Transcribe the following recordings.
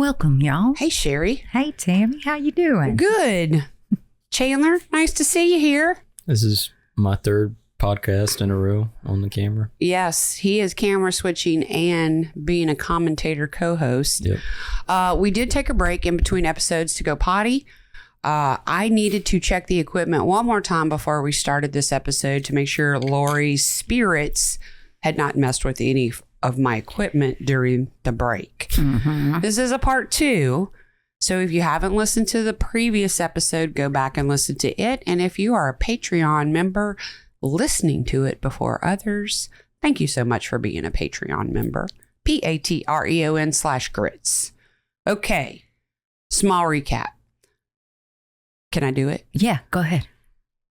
Welcome, y'all. Hey, Sherri. Hey, Tammy. How you doing? Good. Chandler, nice to see you here. This is my third podcast in a row on the camera. Yes, he is camera switching and being a commentator co-host. Yep. We did take a break in between episodes to go potty. I needed to check the equipment one more time before we started this episode to make sure Lori's spirits had not messed with any of my equipment during the break. Mm-hmm. This is a part 2. So if you haven't listened to the previous episode, go back and listen to it. And if you are a Patreon member listening to it before others, thank you so much for being a Patreon member. Patreon/grits. Okay. Small recap. Can I do it? Yeah, go ahead.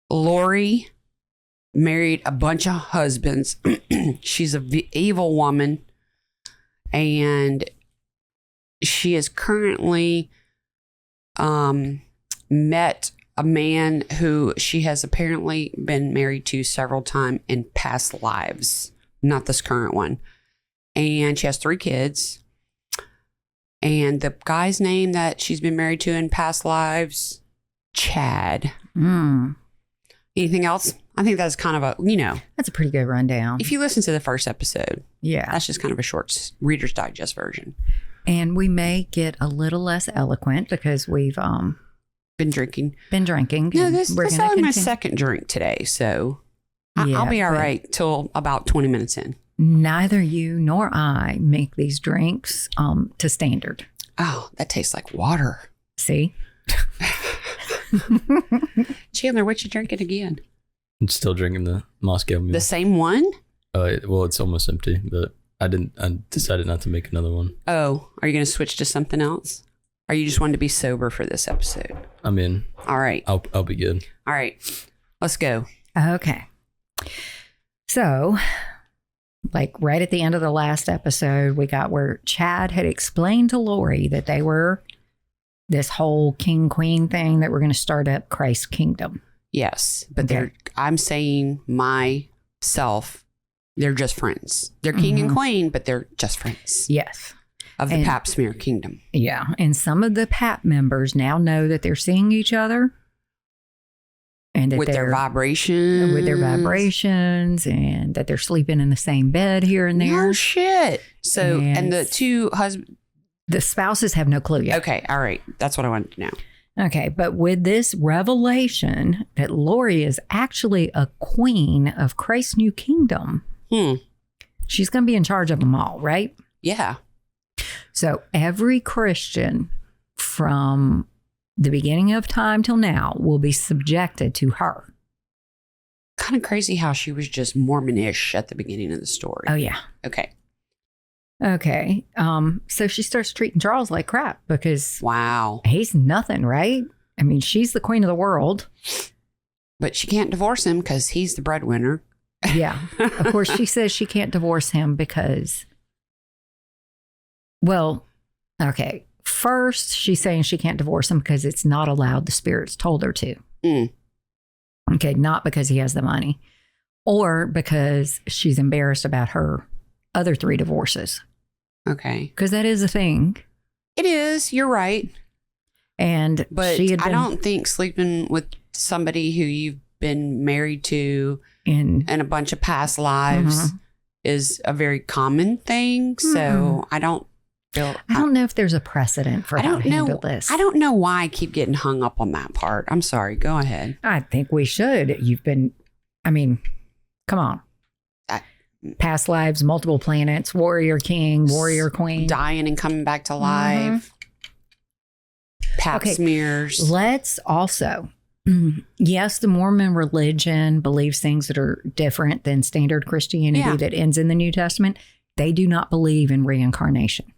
Lori married a bunch of husbands. She's an evil woman. And she has currently met a man who she has apparently been married to several times in past lives. Not this current one. And she has 3 kids. And the guy's name that she's been married to in past lives... Chad. Anything else? I think that's kind of a, That's a pretty good rundown. if you listen to the first episode, Yeah. that's just kind of a short Reader's Digest version. And we may get a little less eloquent because we've Been drinking. been drinking. No, and this we're is gonna only my continue. second drink today, so I'll Yeah, be all but right till about 20 minutes in. Neither you nor I make these drinks to standard. Oh, that tastes like water. See? Chandler, what you drinking again? I'm still drinking the Moscow Mule. The same one? Well, it's almost empty, but I decided not to make another one. Oh, are you going to switch to something else? Or you just wanted to be sober for this episode? I'm in. All right. I'll be good. All right. Let's go. Okay. So, like right at the end of the last episode, we got where Chad had explained to Lori that they were this whole king-queen thing that we're going to start up Christ's kingdom. Yes, but Okay. I'm saying myself, they're just friends. They're king and queen, but they're just friends Yes. of the And- Pap Smear Kingdom. Yeah. And some of the PAP members now know that they're seeing each other. And that With their they're vibrations. with their vibrations, and that they're sleeping in the same bed here and there. No shit. So, and the Yes. 2 husbands. The spouses have no clue yet. Okay, all right. That's what I wanted to know. Okay, but with this revelation that Lori is actually a queen of Christ's new kingdom, she's going to be in charge of them all, right? Yeah. So every Christian from the beginning of time till now will be subjected to her. Kind of crazy how she was just Mormonish at the beginning of the story. Oh, yeah. Okay. Okay. So she starts treating Charles like crap because Wow. he's nothing, right? I mean, she's the queen of the world. But she can't divorce him because he's the breadwinner. Yeah. Of course, she says she can't divorce him because, well, okay. First, she's saying she can't divorce him because it's not allowed. The spirits told her to. Okay. Not because he has the money or because she's embarrassed about her other 3 divorces. Okay. Because that is a thing. It is. You're right. And But she had I been don't think sleeping with somebody who you've been married to in. and a bunch of past lives is a very common thing. So I don't feel. I don't know if there's a precedent for I how don't to know. handle this. I don't know why I keep getting hung up on that part. I'm sorry. Go ahead. I think we should. Come on. Past lives, multiple planets, warrior king, warrior queen. Dying and coming back to life. Pap Okay. smears. Let's also, yes, the Mormon religion believes things that are different than standard Christianity Yeah. that ends in the New Testament. They do not believe in reincarnation.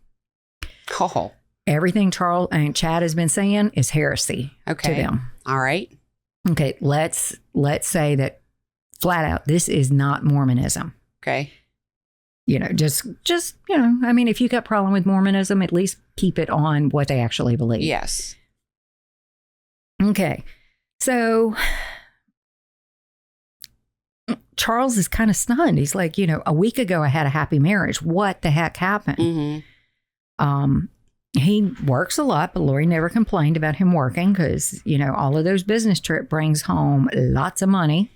Oh, Everything Charles and Chad has been saying is heresy okay. to them. All right. Okay, let's say that flat out, this is not Mormonism. Okay. Just if you got a problem with Mormonism, at least keep it on what they actually believe. Yes. Okay. So Charles is kind of stunned. He's like, a week ago I had a happy marriage. What the heck happened? Mm-hmm. He works a lot, but Lori never complained about him working because, all of those business trip brings home lots of money.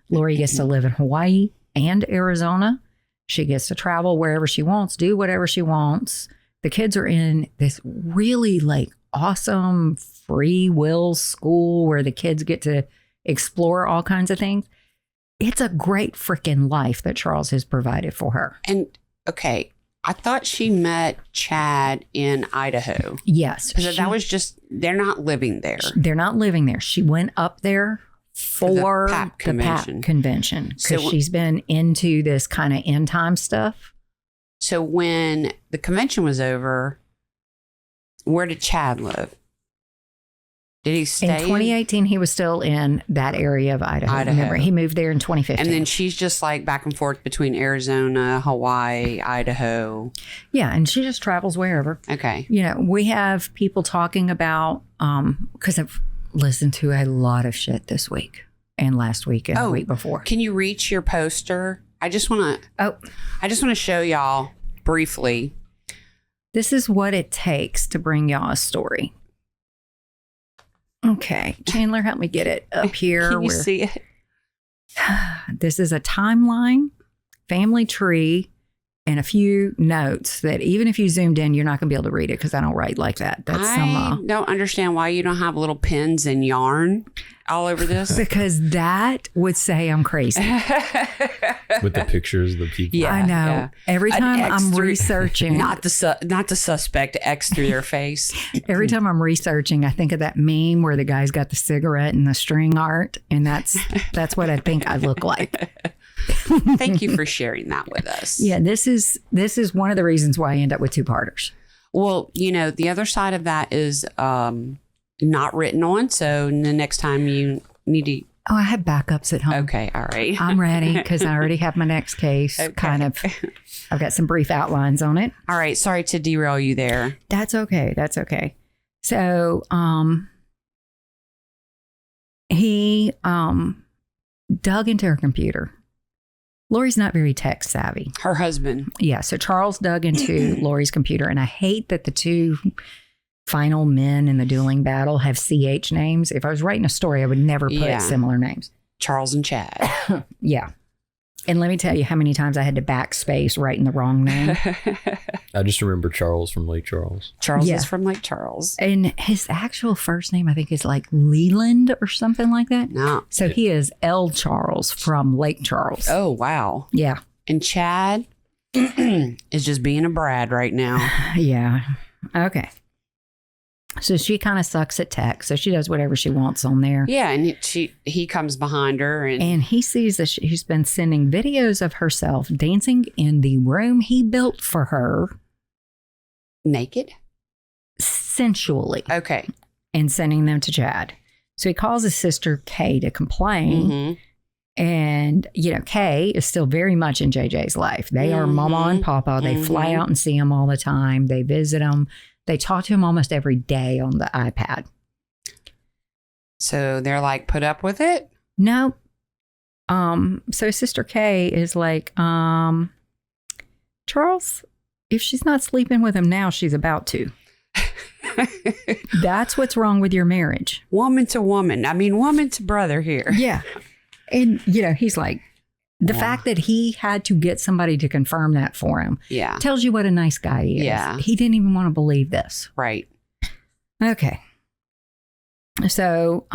Lori gets to live in Hawaii and Arizona. She gets to travel wherever she wants, do whatever she wants. The kids are in this really awesome free will school where the kids get to explore all kinds of things. It's a great freaking life that Charles has provided for her. And okay, I thought she met Chad in Idaho. Yes. So that was just, they're not living there. They're not living there. She went up there for the PAC convention because she's been into this kind of end time stuff. So when the convention was over, where did Chad live? Did he stay? In 2018, he was still in that area of Idaho. Remember, he moved there in 2015. And then she's just back and forth between Arizona, Hawaii, Idaho. Yeah, and she just travels wherever. Okay. We have people talking about, because I've listened to a lot of shit this week and last week and the week before. Can you reach your poster? I just want to show y'all briefly. This is what it takes to bring y'all a story. Okay, Chandler, help me get it up here. Can you see it? This is a timeline, family tree, and a few notes that even if you zoomed in, you're not going to be able to read it because I don't write like that. I don't understand why you don't have little pins and yarn all over this. Because that would say I'm crazy. With the pictures of the people. Yeah, I know. Yeah. Every time I'm researching. Not the suspect X through their face. Every time I'm researching, I think of that meme where the guy's got the cigarette and the string art. And that's what I think I look like. Thank you for sharing that with us. Yeah, this is one of the reasons why I end up with two-parters. Well, the other side of that is not written on. So the next time you need to... Oh, I have backups at home. Okay, all right. I'm ready because I already have my next case. Okay. Kind of. I've got some brief outlines on it. All right. Sorry to derail you there. That's okay. So, he dug into her computer. Lori's not very tech savvy. Her husband. Yeah. So Charles dug into Lori's computer, and I hate that the two final men in the dueling battle have CH names. If I was writing a story, I would never put similar names. Charles and Chad. Yeah. And let me tell you how many times I had to backspace writing the wrong name. I just remember Charles from Lake Charles. Charles is from Lake Charles. And his actual first name, I think, is Leland or something like that. No. So he is L. Charles from Lake Charles. Oh, wow. Yeah. And Chad is just being a Brad right now. Yeah. Okay. So she kind of sucks at tech. So she does whatever she wants on there. Yeah. And he comes behind her. And he sees that she's been sending videos of herself dancing in the room he built for her. Naked? Sensually. Okay. And sending them to Chad. So he calls his sister Kay to complain. Mm-hmm. And, Kay is still very much in JJ's life. They are mama and papa. They fly out and see him all the time. They visit him. They talk to him almost every day on the iPad. So they're put up with it? No. So Sister Kay is Charles, if she's not sleeping with him now, she's about to. That's what's wrong with your marriage. Woman to woman. I mean, woman to brother here. Yeah. And, he's the fact that he had to get somebody to confirm that for him tells you what a nice guy he is. Yeah. He didn't even want to believe this. Right. Okay. So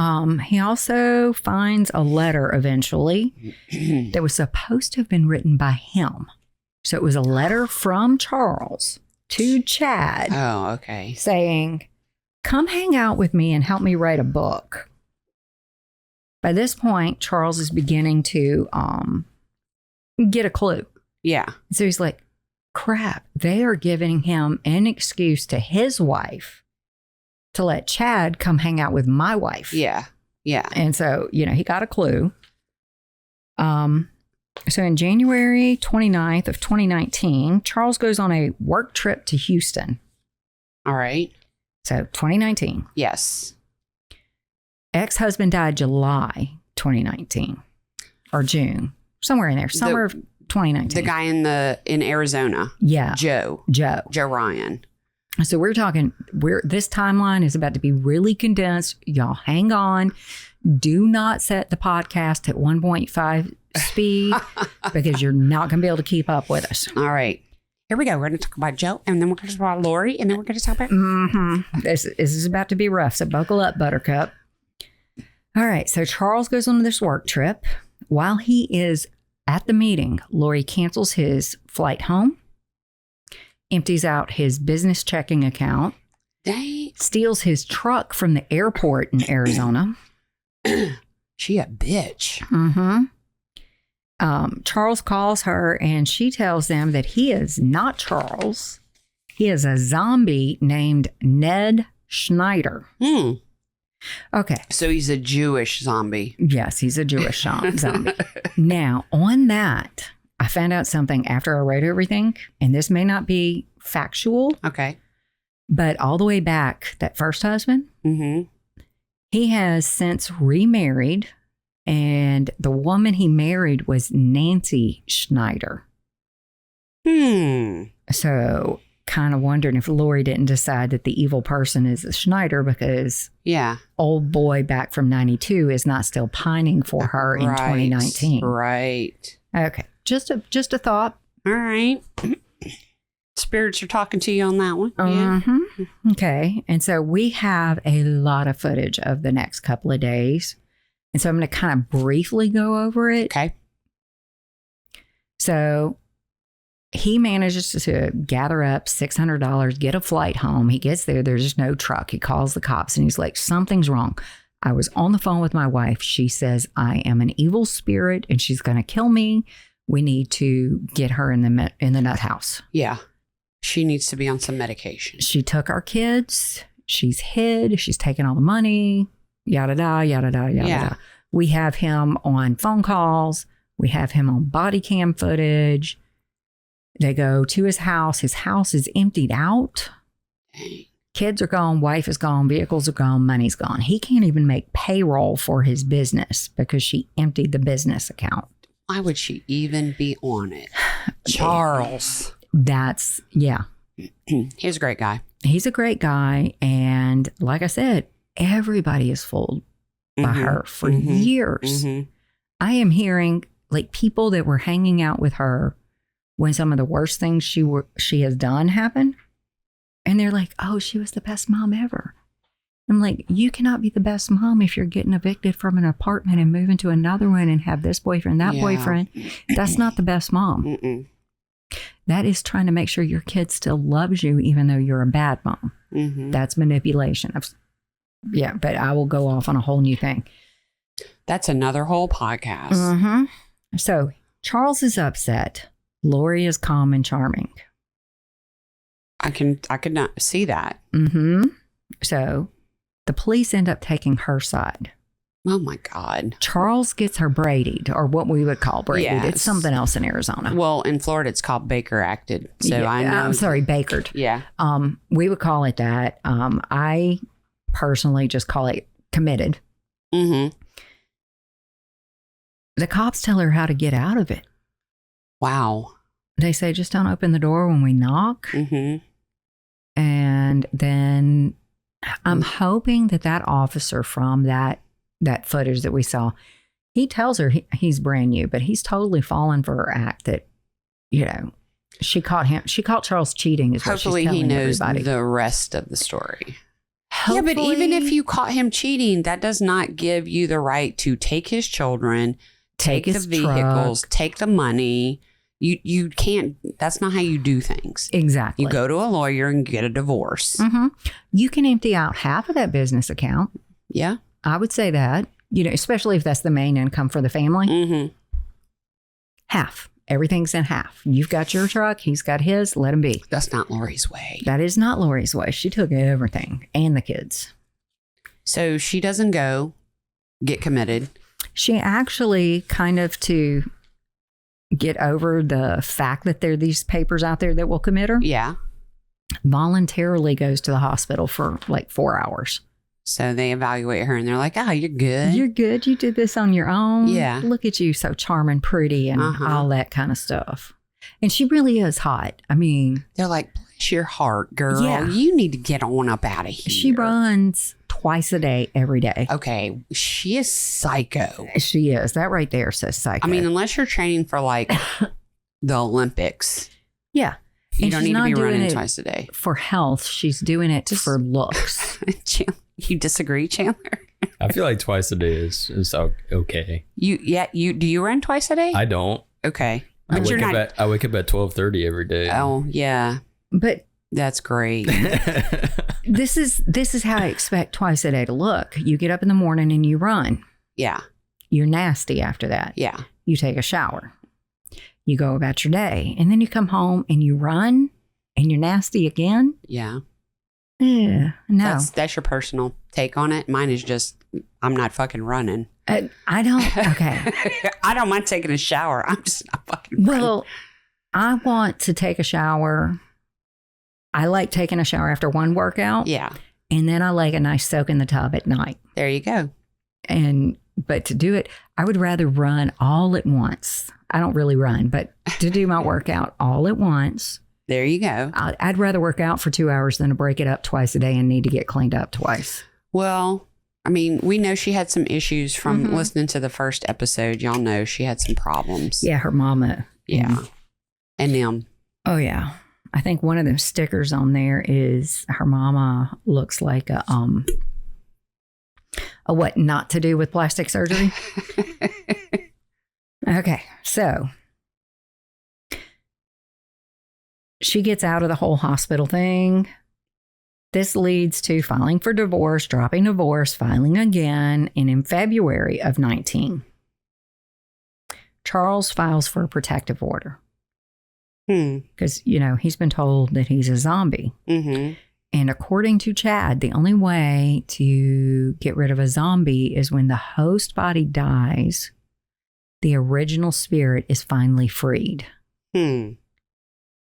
he also finds a letter eventually that was supposed to have been written by him. So it was a letter from Charles to Chad. Oh, okay. Saying, come hang out with me and help me write a book. By this point, Charles is beginning to get a clue. Yeah. So he's like, crap, they are giving him an excuse to his wife to let Chad come hang out with my wife. Yeah. Yeah. And so, he got a clue. So in January 29th of 2019, Charles goes on a work trip to Houston. All right. So 2019. Yes. Ex-husband died July 2019 or June, somewhere in there, summer of 2019. The guy in Arizona. Yeah. Joe Ryan. So we're talking, this timeline is about to be really condensed. Y'all hang on. Do not set the podcast at 1.5 speed because you're not going to be able to keep up with us. All right. Here we go. We're going to talk about Joe, and then we're going to talk about Lori, and then we're going to talk about... This is about to be rough, so buckle up, Buttercup. All right. So Charles goes on this work trip. While he is at the meeting, Lori cancels his flight home, empties out his business checking account, Dang. steals his truck from the airport in Arizona. She a bitch. Charles calls her and she tells them that he is not Charles. He is a zombie named Ned Schneider. Okay. So he's a Jewish zombie. Yes, he's a Jewish zombie. Now, on that, I found out something after I read everything, and this may not be factual. Okay. But all the way back, that first husband, he has since remarried, and the woman he married was Nancy Schneider. So, kind of wondering if Lori didn't decide that the evil person is a Schneider because old boy back from 92 is not still pining for her in 2019. Right. Okay. Just a thought. All right. Spirits are talking to you on that one. Okay. And so we have a lot of footage of the next couple of days. And so I'm going to kind of briefly go over it. Okay. So he manages to gather up $600, get a flight home. He gets there. There's just no truck. He calls the cops and he's like, something's wrong. I was on the phone with my wife. She says, I am an evil spirit and she's going to kill me. We need to get her in the nut house. Yeah. She needs to be on some medication. She took our kids. She's hid. She's taken all the money. Yada, da, yada, da, yada, da. We have him on phone calls. We have him on body cam footage. They go to his house. His house is emptied out. Dang. Kids are gone. Wife is gone. Vehicles are gone. Money's gone. He can't even make payroll for his business because she emptied the business account. Why would she even be on it? Charles. He's a great guy. He's a great guy. And like I said, everybody is fooled by her for years. I am hearing like people that were hanging out with her when some of the worst things she has done happen. And they're like, oh, she was the best mom ever. I'm like, you cannot be the best mom if you're getting evicted from an apartment and moving to another one and have this boyfriend, that boyfriend. That's not the best mom. That is trying to make sure your kid still loves you even though you're a bad mom. That's manipulation. But I will go off on a whole new thing. That's another whole podcast. So Charles is upset. Lori is calm and charming. I could not see that. So the police end up taking her side. Oh my God. Charles gets her braided, or what we would call braided. Yes. It's something else in Arizona. Well, in Florida, it's called Baker acted. So I know. I'm sorry, bakered. Yeah. We would call it that. I personally just call it committed. The cops tell her how to get out of it. Wow. They say, just don't open the door when we knock. And then I'm hoping that officer from that footage that we saw, he tells her he's brand new, but he's totally fallen for her act that, she caught Charles cheating is what hopefully she's telling he knows everybody. the rest of the story. Hopefully, yeah, but even if you caught him cheating, that does not give you the right to take his children, take the vehicles, take the money. You can't, that's not how you do things. Exactly. You go to a lawyer and get a divorce. You can empty out half of that business account. Yeah. I would say that, especially if that's the main income for the family. Half. Everything's in half. You've got your truck. He's got his. Let him be. That's not Lori's way. That is not Lori's way. She took everything and the kids. So she doesn't go get committed. She actually kind of to get over the fact that there are these papers out there that will commit her. Yeah. Voluntarily goes to the hospital for like 4 hours. So they evaluate her and they're like, you're good. You're good. You did this on your own. Yeah. Look at you, so charming, pretty, and all that kind of stuff. And she really is hot. I mean, they're like, Bless your heart, girl. Yeah. You need to get on up out of here. She runs twice a day, every day. Okay. She is psycho. She is. That right there says psycho. I mean, unless you're training for like the Olympics. Yeah. You And don't she's need to not be doing running it twice a day. for health. She's doing it for looks. You disagree, Chandler? I feel like twice a day is okay. Do you run twice a day? I don't. Okay. I But you're not. wake up at 12:30 every day. Oh, yeah. But That's great. this is how I expect twice a day to look. You get up in the morning and you run. Yeah. You're nasty after that. Yeah. You take a shower. You go about your day. And then you come home and you run and you're nasty again. Yeah. Yeah. No. That's your personal take on it. Mine is just, I'm not fucking running. I don't. Okay. I don't mind taking a shower. I'm just not fucking running. Well, I want to take a shower. I like taking a shower after one workout. Yeah. And then I like a nice soak in the tub at night. There you go. But to do it, I would rather run all at once. I don't really run, but to do my workout all at once. There you go. I'd rather work out for 2 hours than to break it up twice a day and need to get cleaned up twice. Well, I mean, we know she had some issues from listening to the first episode. Y'all know she had some problems. Yeah, her mama. Yeah. And them. Oh, yeah. I think one of the stickers on there is her mama looks like a what not to do with plastic surgery. Okay, so she gets out of the whole hospital thing. This leads to filing for divorce, dropping divorce, filing again, and in February of 19, Charles files for a protective order. Because, he's been told that he's a zombie. Mm-hmm. And according to Chad, the only way to get rid of a zombie is when the host body dies, the original spirit is finally freed.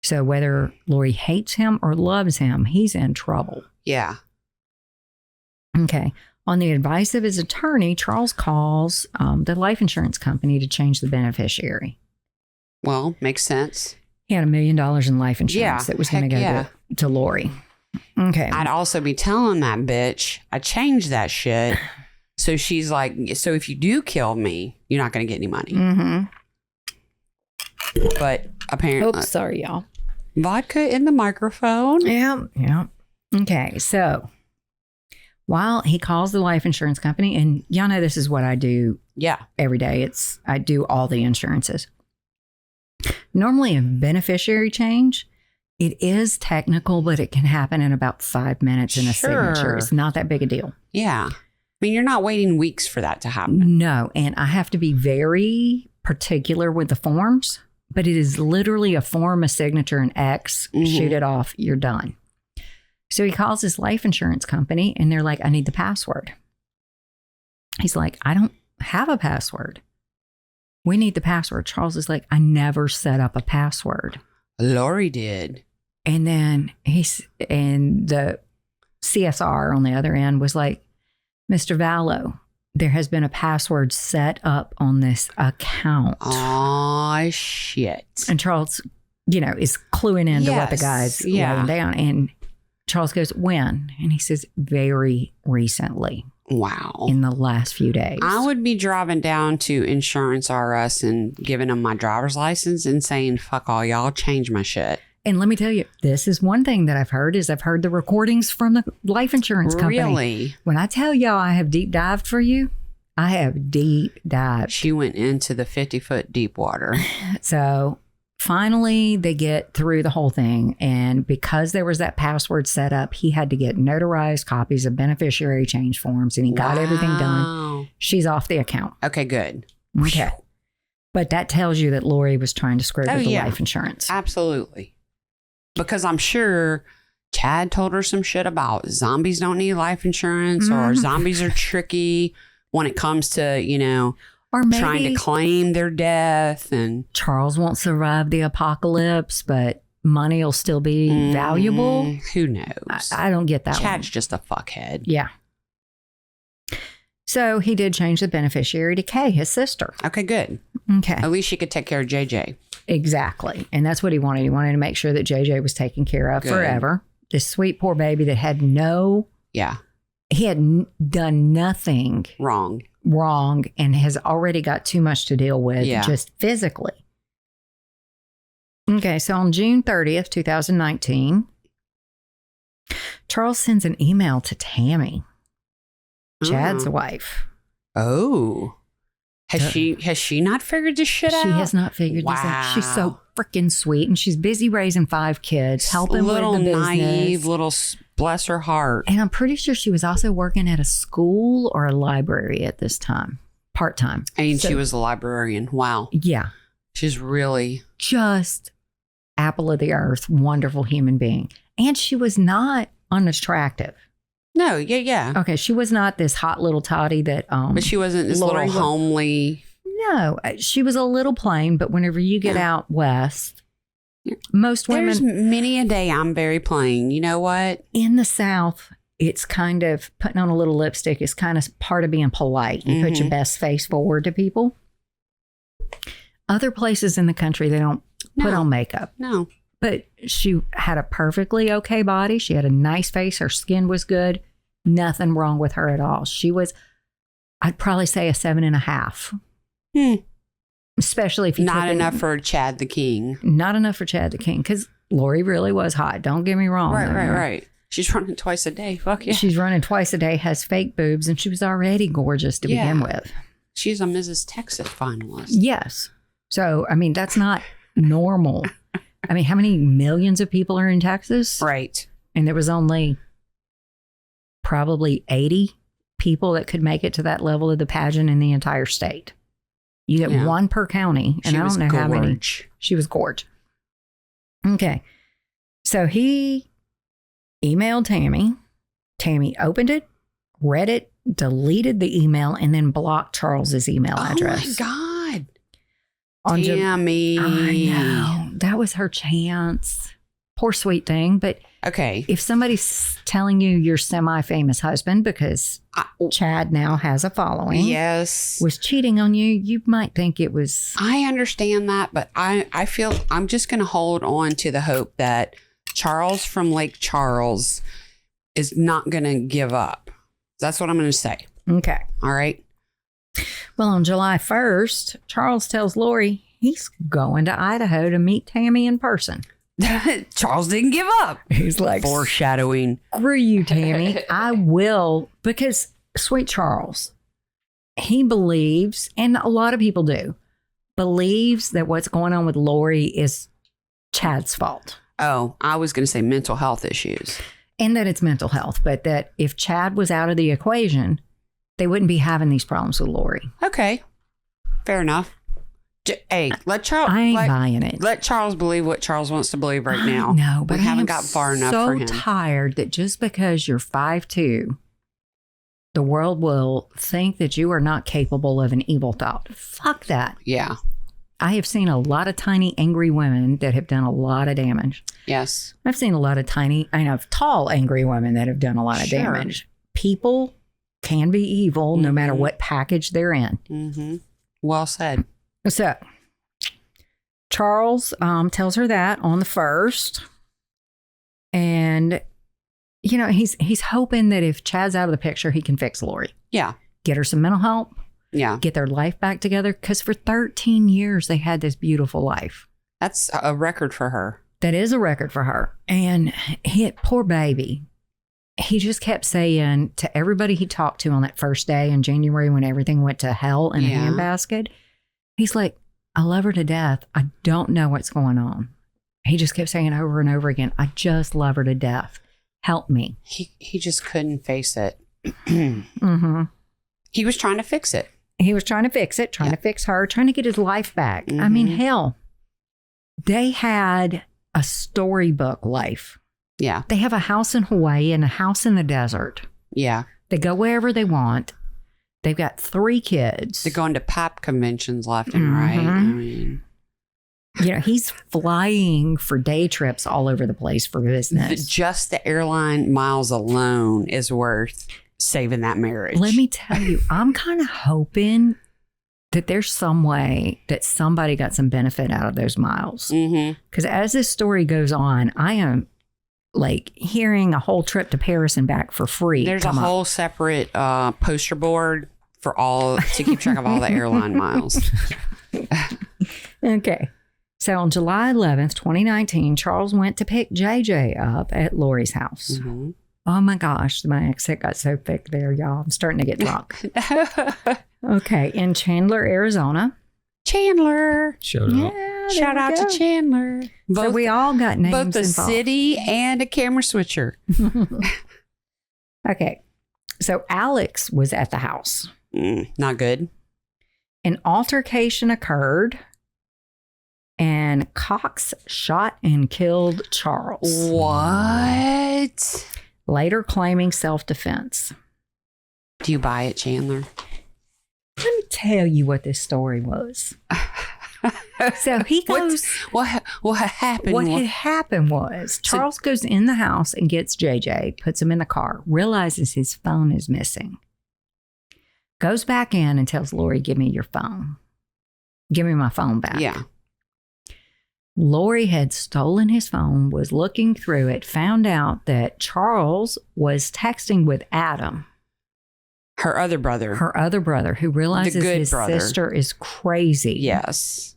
So whether Lori hates him or loves him, he's in trouble. Yeah. Okay. On the advice of his attorney, Charles calls the life insurance company to change the beneficiary. Well, makes sense. He had $1 million in life insurance that was going to go to Lori. Okay. I'd also be telling that bitch, I changed that shit. So she's like, so if you do kill me, you're not going to get any money. Mm-hmm. But apparently. Oops, sorry, y'all. Vodka in the microphone. Yeah. Okay, so while he calls the life insurance company, and y'all know this is what I do every day. I do all the insurances. Normally a beneficiary change, it is technical, but it can happen in about 5 minutes in a signature. It's not that big a deal. Yeah. I mean, you're not waiting weeks for that to happen. No, and I have to be very particular with the forms, but it is literally a form, a signature, an X, shoot it off, you're done. So he calls his life insurance company and they're like, I need the password. He's like, I don't have a password. We need the password. Charles is like, I never set up a password. Lori did. And then the CSR on the other end was like, Mr. Vallow, there has been a password set up on this account. Oh, shit. And Charles, is cluing into what the guy's laying down. And Charles goes, when? And he says, very recently. Wow. In the last few days. I would be driving down to Insurance RS and giving them my driver's license and saying, fuck all y'all, change my shit. And let me tell you, this is one thing that I've heard the recordings from the life insurance company. Really? When I tell y'all I have deep dived for you, I have deep dived. She went into the 50-foot deep water. So finally, they get through the whole thing. And because there was that password set up, he had to get notarized copies of beneficiary change forms and he got everything done. She's off the account. Okay, good. Okay. But that tells you that Lori was trying to screw with the life insurance. Absolutely. Because I'm sure Chad told her some shit about zombies don't need life insurance or zombies are tricky when it comes to, or maybe trying to claim their death. And Charles won't survive the apocalypse, but money will still be valuable. Who knows? I don't get that Chad's just a fuckhead. Yeah. So he did change the beneficiary to Kay, his sister. Okay, good. Okay. At least she could take care of JJ. Exactly. And that's what he wanted. He wanted to make sure that JJ was taken care of forever. This sweet poor baby that had he had done nothing wrong and has already got too much to deal with just physically. Okay, so on June 30th, 2019, Charles sends an email to Tammy, Chad's wife. Oh. Has she not figured this shit out? She has not figured this out. She's so freaking sweet, and she's busy raising 5 kids, helping with the business. Naive, bless her heart. And I'm pretty sure she was also working at a school or a library at this time, part-time. And she was a librarian. Wow. Yeah. She's really just apple of the earth, wonderful human being. And she was not unattractive. No, yeah. Okay, she was not this hot little totty that but she wasn't this Lori little homely. No, she was a little plain, but whenever you get out west, most women... There's many a day I'm very plain. You know what? In the South, it's kind of putting on a little lipstick is kind of part of being polite. You put your best face forward to people. Other places in the country, they don't put on makeup. No. But she had a perfectly okay body. She had a nice face. Her skin was good. Nothing wrong with her at all. She was, I'd probably say a 7.5. Especially if you not enough for Chad the King. Not enough for Chad the King, because Lori really was hot. Don't get me wrong. Right. She's running twice a day. Fuck yeah. She's running twice a day, has fake boobs, and she was already gorgeous to begin with. She's a Mrs. Texas finalist. Yes. So, I mean, that's not normal. I mean, how many millions of people are in Texas? Right. And there was only probably 80 people that could make it to that level of the pageant in the entire state. You get one per county, and I don't know how many. She was gorgeous. Okay. So he emailed Tammy. Tammy opened it, read it, deleted the email, and then blocked Charles's email address. Oh my God. Tammy. I know. That was her chance. Poor sweet thing. But okay, if somebody's telling you your semi-famous husband, because Chad now has a following, was cheating on you, you might think it was. I understand that, but I feel I'm just going to hold on to the hope that Charles from Lake Charles is not going to give up. That's what I'm going to say. Okay. All right. Well, on July 1st, Charles tells Lori he's going to Idaho to meet Tammy in person. Charles didn't give up. He's like, foreshadowing. Screw you, Tammy. I will. Because sweet Charles, he believes, and a lot of people do, believes that what's going on with Lori is Chad's fault. Oh, I was going to say mental health issues. And that it's mental health, but that if Chad was out of the equation, they wouldn't be having these problems with Lori. Okay. Fair enough. Hey, let Charles. I ain't buying it. Let Charles believe what Charles wants to believe right now. No, but we haven't gotten far enough for him. So tired that just because you're 5'2", the world will think that you are not capable of an evil thought. Fuck that. Yeah. I have seen a lot of tiny, angry women that have done a lot of damage. Yes. I've seen a lot of tall, angry women that have done a lot of damage. People can be evil no matter what package they're in. Mm-hmm. Well said. So, Charles tells her that on the 1st. And, you know, he's hoping that if Chad's out of the picture, he can fix Lori. Yeah. Get her some mental help. Yeah. Get their life back together. Because for 13 years, they had this beautiful life. That's a record for her. That is a record for her. And poor baby. He just kept saying to everybody he talked to on that first day in January when everything went to hell in a handbasket, he's like, I love her to death. I don't know what's going on. He just kept saying over and over again, I just love her to death. Help me. He just couldn't face it. Mm-hmm. He was trying to fix it. He was trying to fix it, trying to fix her, trying to get his life back. I mean, hell, they had a storybook life. Yeah. They have a house in Hawaii and a house in the desert. Yeah. They go wherever they want. They've got 3 kids. They're going to pop conventions left and right. I mean, you know, he's flying for day trips all over the place for business. Just the airline miles alone is worth saving that marriage. Let me tell you, I'm kind of hoping that there's some way that somebody got some benefit out of those miles. Because as this story goes on, I am like hearing a whole trip to Paris and back for free. There's a whole separate poster board for all to keep track of all the airline miles. Okay. So on July 11th, 2019, Charles went to pick JJ up at Lori's house. Oh my gosh, my accent got so thick there, y'all. I'm starting to get drunk. Okay, in Chandler, Arizona. Chandler. Shout out. Yeah, Shout out to Chandler. So we all got names both the involved. city and a camera switcher. Okay, so Alex was at the house. Not good. An altercation occurred, and Cox shot and killed Charles. What? Later claiming self-defense. Do you buy it, Chandler? Let me tell you what this story was. So he goes. What happened? What had happened was Charles goes in the house and gets JJ, puts him in the car, realizes his phone is missing, goes back in and tells Lori, "Give me your phone. Give me my phone back." Yeah. Lori had stolen his phone, was looking through it, found out that Charles was texting with Adam, her other brother, who realizes good his brother. sister is crazy. Yes.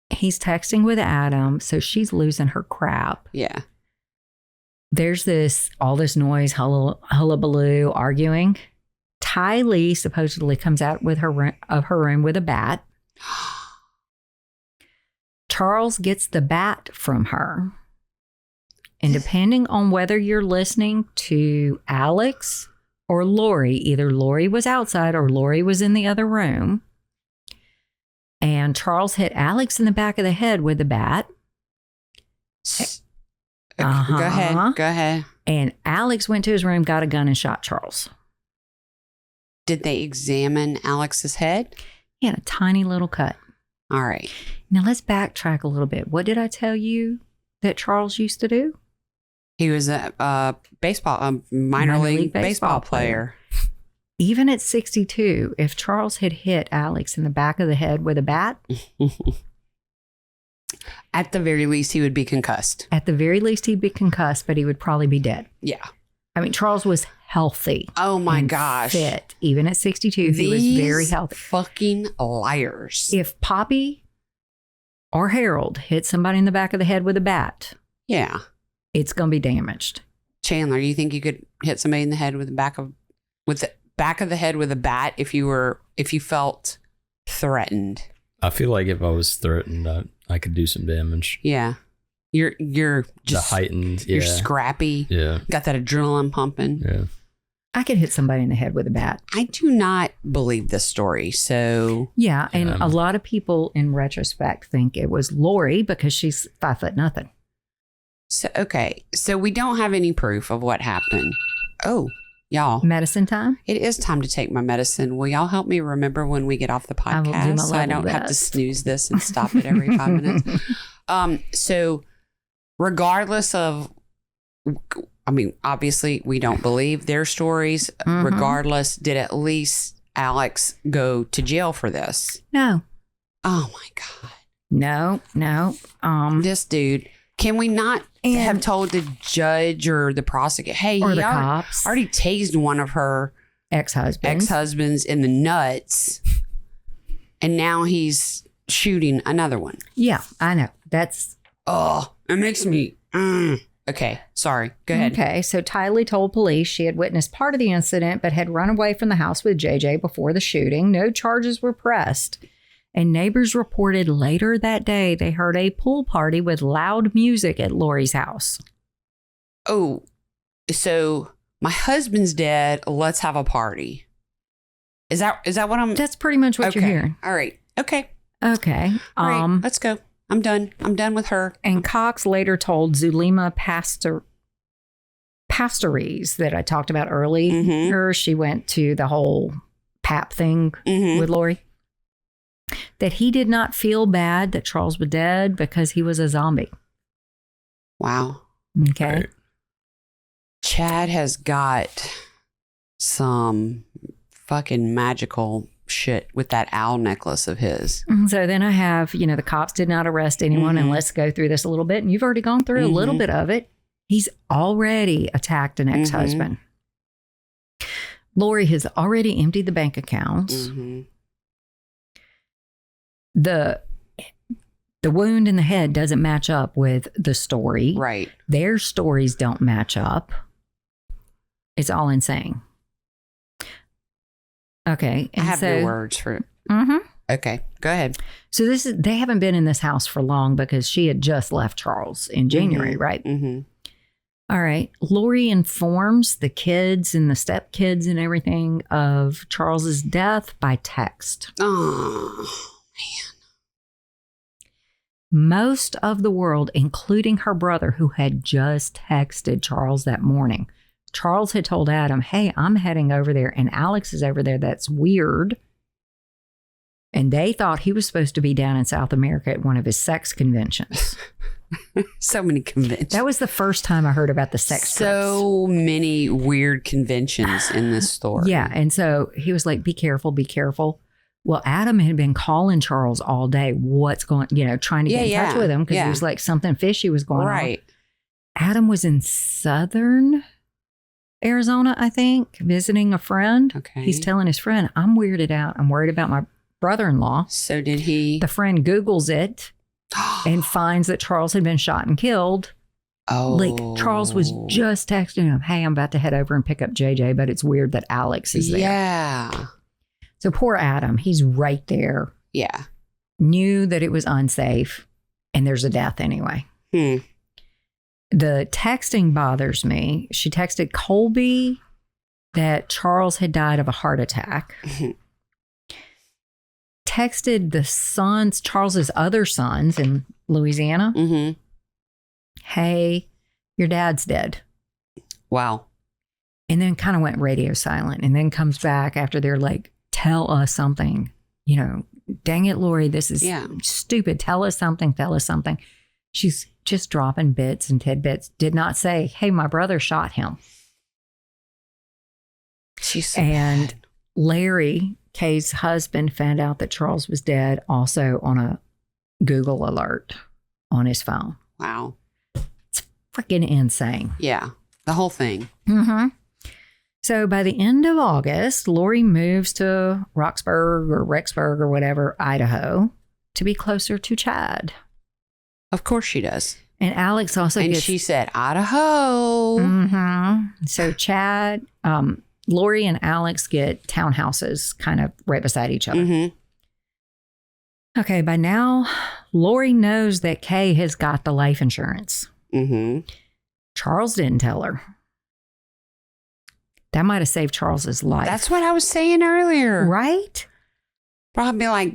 He's texting with Adam, so she's losing her crap. Yeah. There's all this noise, hullabaloo, arguing. Tylee supposedly comes out of her room with a bat. Charles gets the bat from her. And depending on whether you're listening to Alex or Lori, either Lori was outside or Lori was in the other room. And Charles hit Alex in the back of the head with the bat. Go ahead. And Alex went to his room, got a gun, and shot Charles. Did they examine Alex's head? He had a tiny little cut. All right. Now let's backtrack a little bit. What did I tell you that Charles used to do? He was a minor league baseball player. Even at 62, if Charles had hit Alex in the back of the head with a bat, at the very least, he would be concussed. At the very least, he'd be concussed, but he would probably be dead. Yeah. I mean, Charles was healthy. Oh my gosh. Fit. Even at 62, he was very healthy. Fucking liars. If Poppy or Harold hit somebody in the back of the head with a bat, yeah, it's going to be damaged. Chandler, you think you could hit somebody in the head with the back of the head with a bat if you felt threatened? I feel like if I was threatened, I could do some damage. Yeah. You're just the heightened. Yeah. You're scrappy. Yeah. Got that adrenaline pumping. Yeah. I could hit somebody in the head with a bat. I do not believe this story. So yeah, and a lot of people in retrospect think it was Lori because she's 5'0". So okay. So we don't have any proof of what happened. Oh, y'all. Medicine time? It is time to take my medicine. Will y'all help me remember when we get off the I will do my podcast so I level don't have to best. snooze this and stop it every 5 minutes? So regardless of, I mean, obviously we don't believe their stories. Mhm. Regardless, did at least Alex go to jail for this? No. Oh my God. No. This dude, can we not have told the judge or the prosecutor, hey, Or he the cops. already tased one of her ex-husbands in the nuts, and now he's shooting another one. Yeah, I know. It makes me okay, sorry, go ahead. Okay, so Tylee told police she had witnessed part of the incident but had run away from the house with JJ before the shooting. No charges were pressed. And neighbors reported later that day they heard a pool party with loud music at Lori's house. Oh, so my husband's dead, let's have a party. Is that what I'm That's pretty much what you're hearing. All right. Okay. Okay. All right, let's go. I'm done with her. And Cox later told Zulema Pastories that I talked about earlier. She went to the whole pap thing with Lori. That he did not feel bad that Charles was dead because he was a zombie. Wow. Okay. Right. Chad has got some fucking magical shit with that owl necklace of his. So then I have, the cops did not arrest anyone, and let's go through this a little bit. And you've already gone through a little bit of it. He's already attacked an ex-husband. Lori has already emptied the bank accounts. The wound in the head doesn't match up with the story. Right. Their stories don't match up. It's all insane. Okay. I have no words for it. Okay, go ahead. So they haven't been in this house for long because she had just left Charles in January, right? All right. Lori informs the kids and the stepkids and everything of Charles's death by text. Oh, man. Most of the world, including her brother, who had just texted Charles that morning. Charles had told Adam, hey, I'm heading over there and Alex is over there. That's weird. And they thought he was supposed to be down in South America at one of his sex conventions. So many conventions. That was the first time I heard about the sex so trips. Many weird conventions in this story. Yeah. And so he was like, be careful, be careful. Well, Adam had been calling Charles all day. What's going, trying to get in touch with him because he was like something fishy was going on. Adam was in southern Arizona, I think, visiting a friend. Okay. He's telling his friend, I'm weirded out. I'm worried about my brother-in-law. So did he? The friend Googles it and finds that Charles had been shot and killed. Oh. Like Charles was just texting him, hey, I'm about to head over and pick up JJ, but it's weird that Alex is there. Yeah. So poor Adam, he's right there. Yeah. Knew that it was unsafe and there's a death anyway. The texting bothers me. She texted Colby that Charles had died of a heart attack. Texted the sons, Charles's other sons in Louisiana. Hey, your dad's dead. Wow. And then kind of went radio silent and then comes back after they're like, tell us something. Dang it, Lori, this is stupid. Tell us something. Tell us something. She's just dropping bits and tidbits. Did not say, hey, my brother shot him. She's so and bad. Larry, Kay's husband, found out that Charles was dead also on a Google alert on his phone. Wow. It's freaking insane. Yeah. The whole thing. So by the end of August, Lori moves to Roxburgh or Rexburg or whatever, Idaho, to be closer to Chad. Of course she does. And Alex also and gets... she said, Idaho. So Chad, Lori and Alex get townhouses kind of right beside each other. Okay, by now, Lori knows that Kay has got the life insurance. Charles didn't tell her. That might have saved Charles's life. That's what I was saying earlier. Right? Probably like,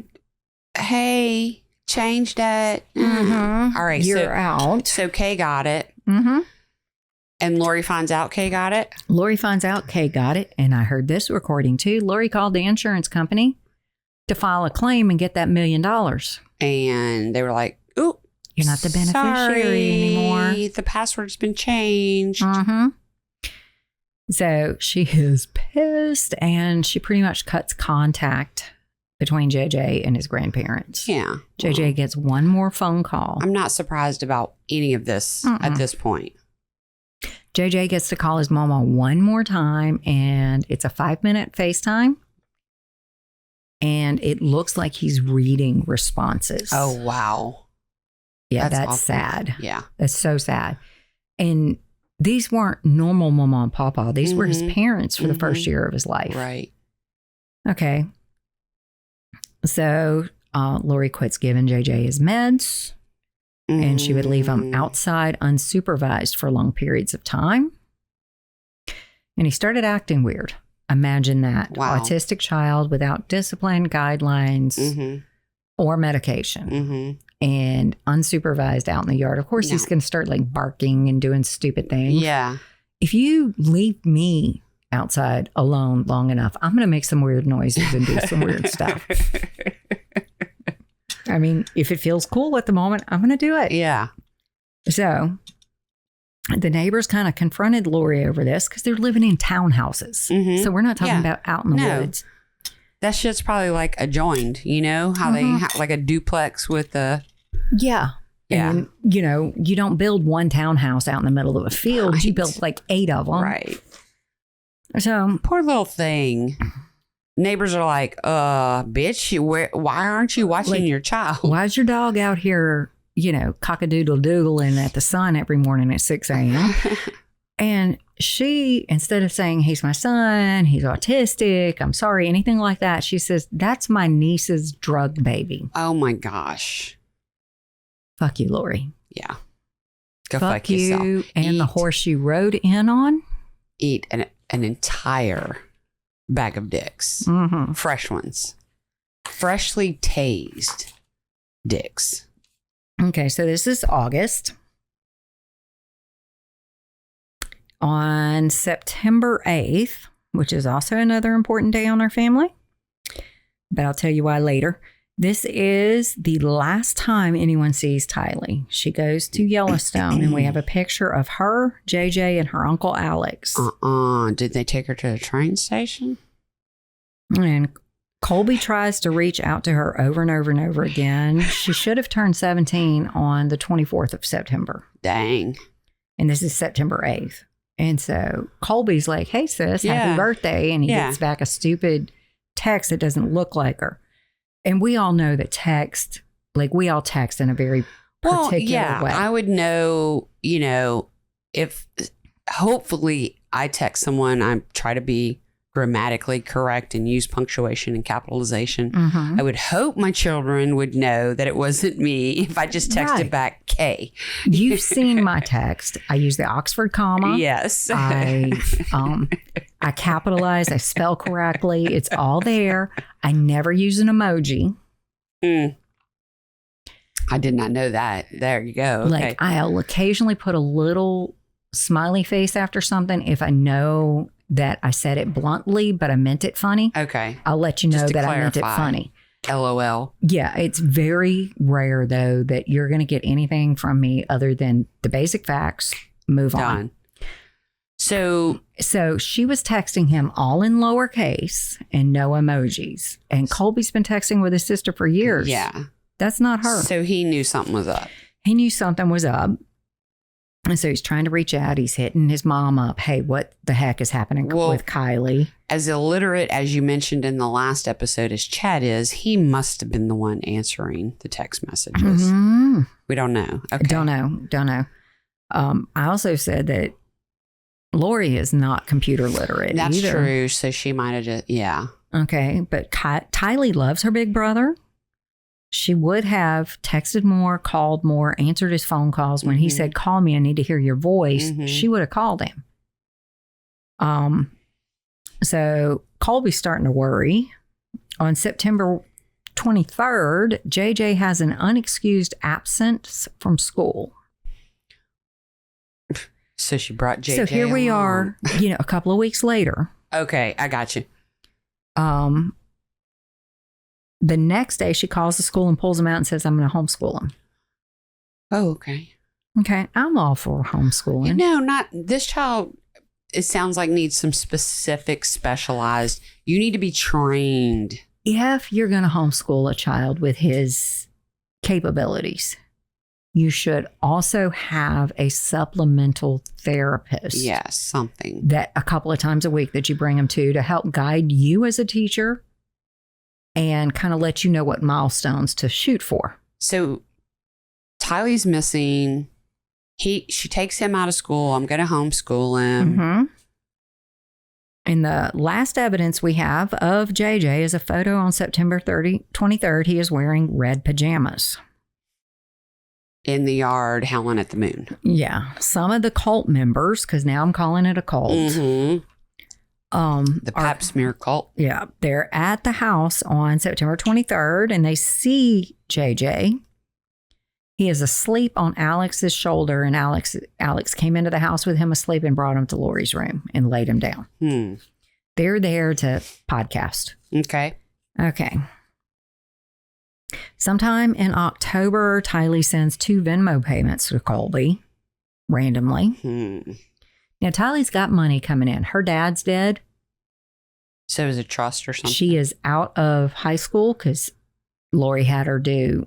hey, change that. All right. You're out. So Kay got it. And Lori finds out Kay got it? Lori finds out Kay got it. And I heard this recording too. Lori called the insurance company to file a claim and get that $1 million. And they were like, ooh. You're not the beneficiary anymore. The password's been changed. So she is pissed and she pretty much cuts contact between JJ and his grandparents. Yeah. JJ gets one more phone call. I'm not surprised about any of this at this point. JJ gets to call his mama one more time and it's a 5-minute FaceTime. And it looks like he's reading responses. Oh, wow. Yeah, that's awful. sad. Yeah. That's so sad. And these weren't normal mama and papa. These were his parents for the first year of his life. Right. Okay. So Lori quits giving JJ his meds and she would leave him outside unsupervised for long periods of time. And he started acting weird. Imagine that. Wow. Autistic child without discipline, guidelines, or medication. And unsupervised out in the yard. Of course, he's going to start like barking and doing stupid things. Yeah. If you leave me outside alone long enough, I'm going to make some weird noises and do some weird stuff. I mean, if it feels cool at the moment, I'm going to do it. Yeah. So The neighbors kind of confronted Lori over this because they're living in townhouses. Mm-hmm. So we're not talking about out in the woods. That shit's probably like adjoined, you know, how they have like a duplex with a. Yeah. And, you know, you don't build one townhouse out in the middle of a field. Right. You build like 8 of them. Right. So poor little thing. Neighbors are like, bitch, why aren't you watching your child? Why is your dog out here, you know, cock-a-doodle-doodling at the sun every morning at 6 a.m.? And she, instead of saying, he's my son, he's autistic, I'm sorry, anything like that, she says, that's my niece's drug baby. Oh, my gosh. Fuck you, Lori. Yeah. Go fuck yourself. You and the horse you rode in on. Eat an entire bag of dicks. Mm-hmm. Fresh ones. Freshly tased dicks. Okay, so this is August. On September 8th, which is also another important day on our family, but I'll tell you why later. This is the last time anyone sees Tylee. She goes to Yellowstone, and we have a picture of her, JJ, and her uncle Alex. Did they take her to the train station? And Colby tries to reach out to her over and over and over again. She should have turned 17 on the 24th of September. Dang. And this is September 8th. And so Colby's like, hey, sis, happy birthday. And he gets back a stupid text that doesn't look like her. And we all know that text, like we all text in a very particular way. I would know, you know, if hopefully I text someone, I try to be grammatically correct and use punctuation and capitalization. Mm-hmm. I would hope my children would know that it wasn't me if I just texted back K. You've seen my text. I use the Oxford comma. Yes. I capitalize. I spell correctly. It's all there. I never use an emoji. I did not know that. There you go. Okay. Like I'll occasionally put a little smiley face after something if I know that I said it bluntly, but I meant it funny. Okay. I'll let you know that I meant it funny. LOL. Yeah. It's very rare, though, that you're going to get anything from me other than the basic facts. Move on. So she was texting him all in lowercase and no emojis. And Colby's been texting with his sister for years. Yeah. That's not her. So he knew something was up. He knew something was up. And so he's trying to reach out. He's hitting his mom up. Hey, what the heck is happening with Kylie? As illiterate as you mentioned in the last episode as Chad is, he must have been the one answering the text messages. Mm-hmm. We don't know. Okay. Don't know. I also said that Lori is not computer literate That's either. true. So she might have just, yeah. Okay. But Tylee loves her big brother. She would have texted more, called more, answered his phone calls. When he said, call me, I need to hear your voice, she would have called him. So Colby's starting to worry. On September 23rd, JJ has an unexcused absence from school. So she brought JJ So here along. we are, a couple of weeks later. Okay, I got you. The next day, she calls the school and pulls him out and says, I'm going to homeschool him. Oh, okay. Okay. I'm all for homeschooling. Not this child. It sounds like needs some specific specialized. You need to be trained. If you're going to homeschool a child with his capabilities, you should also have a supplemental therapist. Yes, something. That a couple of times a week that you bring him to help guide you as a teacher. And kind of let you know what milestones to shoot for. So Tylee's missing. She takes him out of school. I'm going to homeschool him. Mm-hmm. And the last evidence we have of JJ is a photo on September 23rd. He is wearing red pajamas. In the yard, howling at the moon. Yeah. Some of the cult members, because now I'm calling it a cult. Mm-hmm. The pap smear cult. Yeah. They're at the house on September 23rd and they see JJ. He is asleep on Alex's shoulder and Alex came into the house with him asleep and brought him to Lori's room and laid him down. They're there to podcast. Okay. Sometime in October, Tylee sends 2 Venmo payments to Colby. randomly. Hmm. Now, Tylee's got money coming in. Her dad's dead. So is it trust or something? She is out of high school because Lori had her do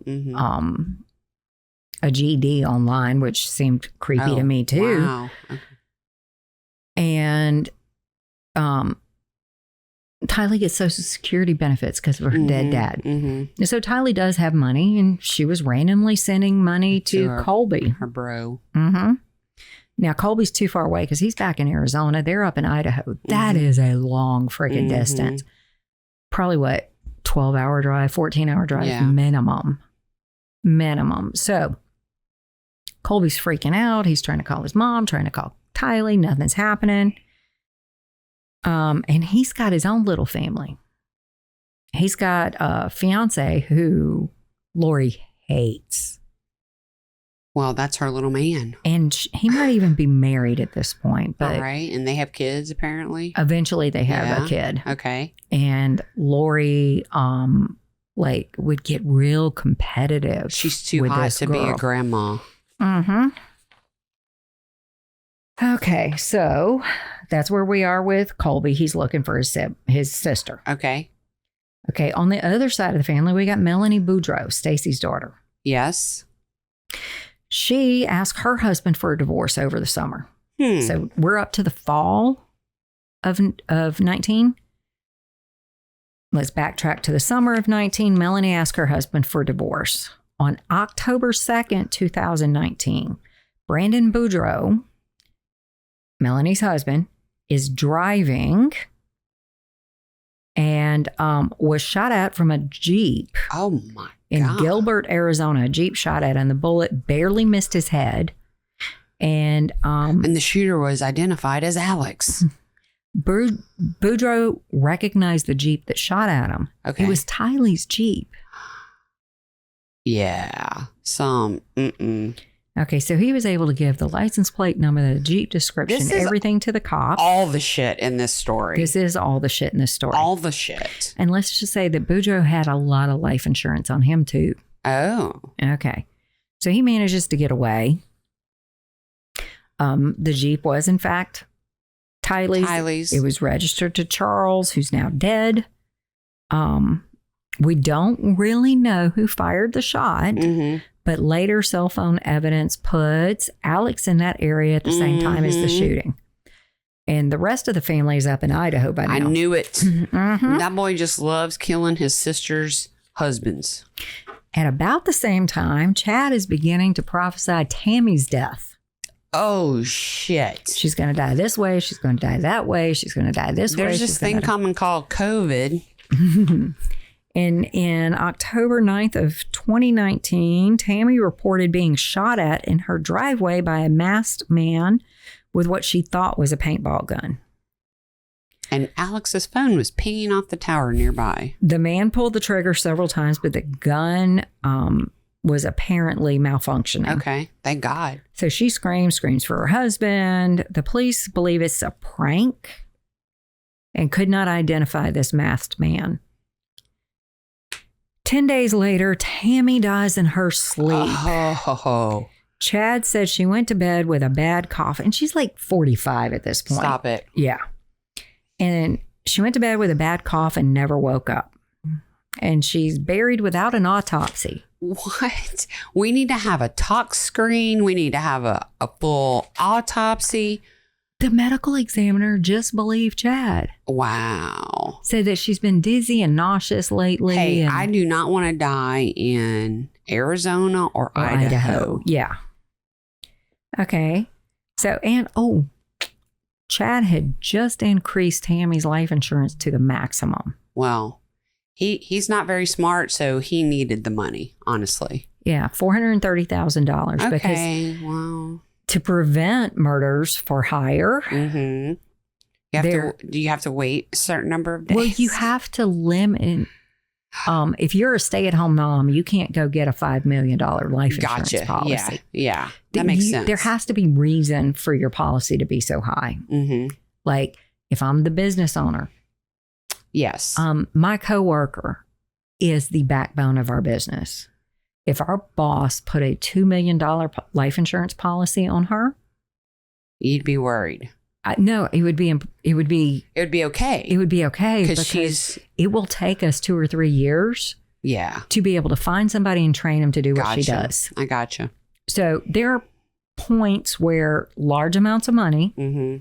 a GED online, which seemed creepy to me too. Wow. Okay. And Tylee gets Social Security benefits because of her dead dad. Mm-hmm. So Tylee does have money, and she was randomly sending money to her, Colby. Her bro. Mm-hmm. Now, Colby's too far away because he's back in Arizona. They're up in Idaho. That is a long freaking distance. Probably what, 12-hour drive, 14-hour drive minimum. So Colby's freaking out. He's trying to call his mom, trying to call Tylee. Nothing's happening. And he's got his own little family. He's got a fiance who Lori hates. Well, that's her little man. And he might even be married at this point. But all right. And they have kids, apparently. Eventually they have a kid. Okay. And Lori, would get real competitive. She's too hot to be a grandma. Mm-hmm. Okay, so that's where we are with Colby. He's looking for his sister. Okay. Okay, on the other side of the family, we got Melanie Boudreau, Stacy's daughter. Yes. She asked her husband for a divorce over the summer. So we're up to the fall of 19. Let's backtrack to the summer of 19. Melanie asked her husband for divorce. On October 2nd, 2019, Brandon Boudreau, Melanie's husband, is driving and was shot at from a Jeep. Oh, my God. In Gilbert, Arizona. A Jeep shot at him. The bullet barely missed his head. And the shooter was identified as Alex. Boudreau recognized the Jeep that shot at him. Okay. It was Tylee's Jeep. Yeah. Okay, so he was able to give the license plate number, the Jeep description, everything to the cops. All the shit in this story. This is all the shit in this story. All the shit. And let's just say that Boudreau had a lot of life insurance on him too. Oh. Okay. So he manages to get away. The Jeep was, in fact, Tylee's. It was registered to Charles, who's now dead. We don't really know who fired the shot, but later cell phone evidence puts Alex in that area at the same time as the shooting. And the rest of the family is up in Idaho by now. I knew it. That boy just loves killing his sister's husbands. At about the same time, Chad is beginning to prophesy Tammy's death. Oh, shit. She's going to die this way. She's going to die that way. She's going to die this way. There's this thing coming called COVID. In October 9th of 2019, Tammy reported being shot at in her driveway by a masked man with what she thought was a paintball gun. And Alex's phone was pinging off the tower nearby. The man pulled the trigger several times, but the gun was apparently malfunctioning. Okay, thank God. So she screams for her husband. The police believe it's a prank and could not identify this masked man. 10 days later, Tammy dies in her sleep. Chad said she went to bed with a bad cough, and she's like 45 at this point. Stop it. Yeah. And she went to bed with a bad cough and never woke up. And she's buried without an autopsy. What? We need to have a tox screen. We need to have a full autopsy. The medical examiner just believed Chad. Wow. Said that she's been dizzy and nauseous lately. Hey, I do not want to die in Arizona or Idaho. Yeah. Okay. So, Chad had just increased Tammy's life insurance to the maximum. Well, he's not very smart, so he needed the money, honestly. Yeah, $430,000. Okay, because wow. To prevent murders for hire. Do you have to wait a certain number of days? Well, you have to limit. If you're a stay-at-home mom, you can't go get a $5 million life insurance policy. Yeah, that makes sense. There has to be reason for your policy to be so high. Like if I'm the business owner. Yes. My coworker is the backbone of our business. If our boss put a $2 million life insurance policy on her, You'd be worried. No, it would be okay. It would be okay because it will take us 2 or 3 years. Yeah. To be able to find somebody and train them to do what she does. I gotcha. So there are points where large amounts of money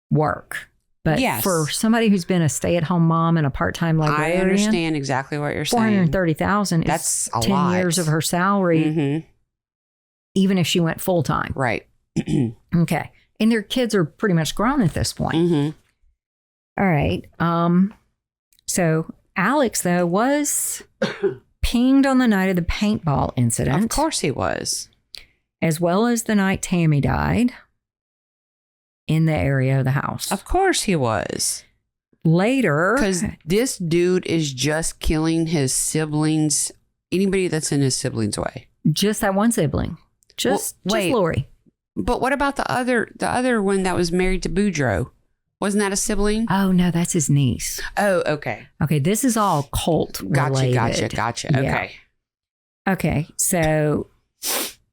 work. But for somebody who's been a stay-at-home mom and a part-time librarian, I understand exactly what you're saying. $430,000 That's is 10 years of her salary, even if she went full-time. Right. Okay. And their kids are pretty much grown at this point. All right. So Alex, though, was pinged on the night of the paintball incident. Of course he was. As well as the night Tammy died in the area of the house. Of course he was. Later. Because this dude is just killing his siblings, anybody that's in his siblings' way. Just that one sibling. Just Lori. But what about the other one that was married to Boudreaux? Wasn't that a sibling? Oh, no, that's his niece. Oh, okay. Okay, this is all cult related. Gotcha. Yeah. Okay. Okay, so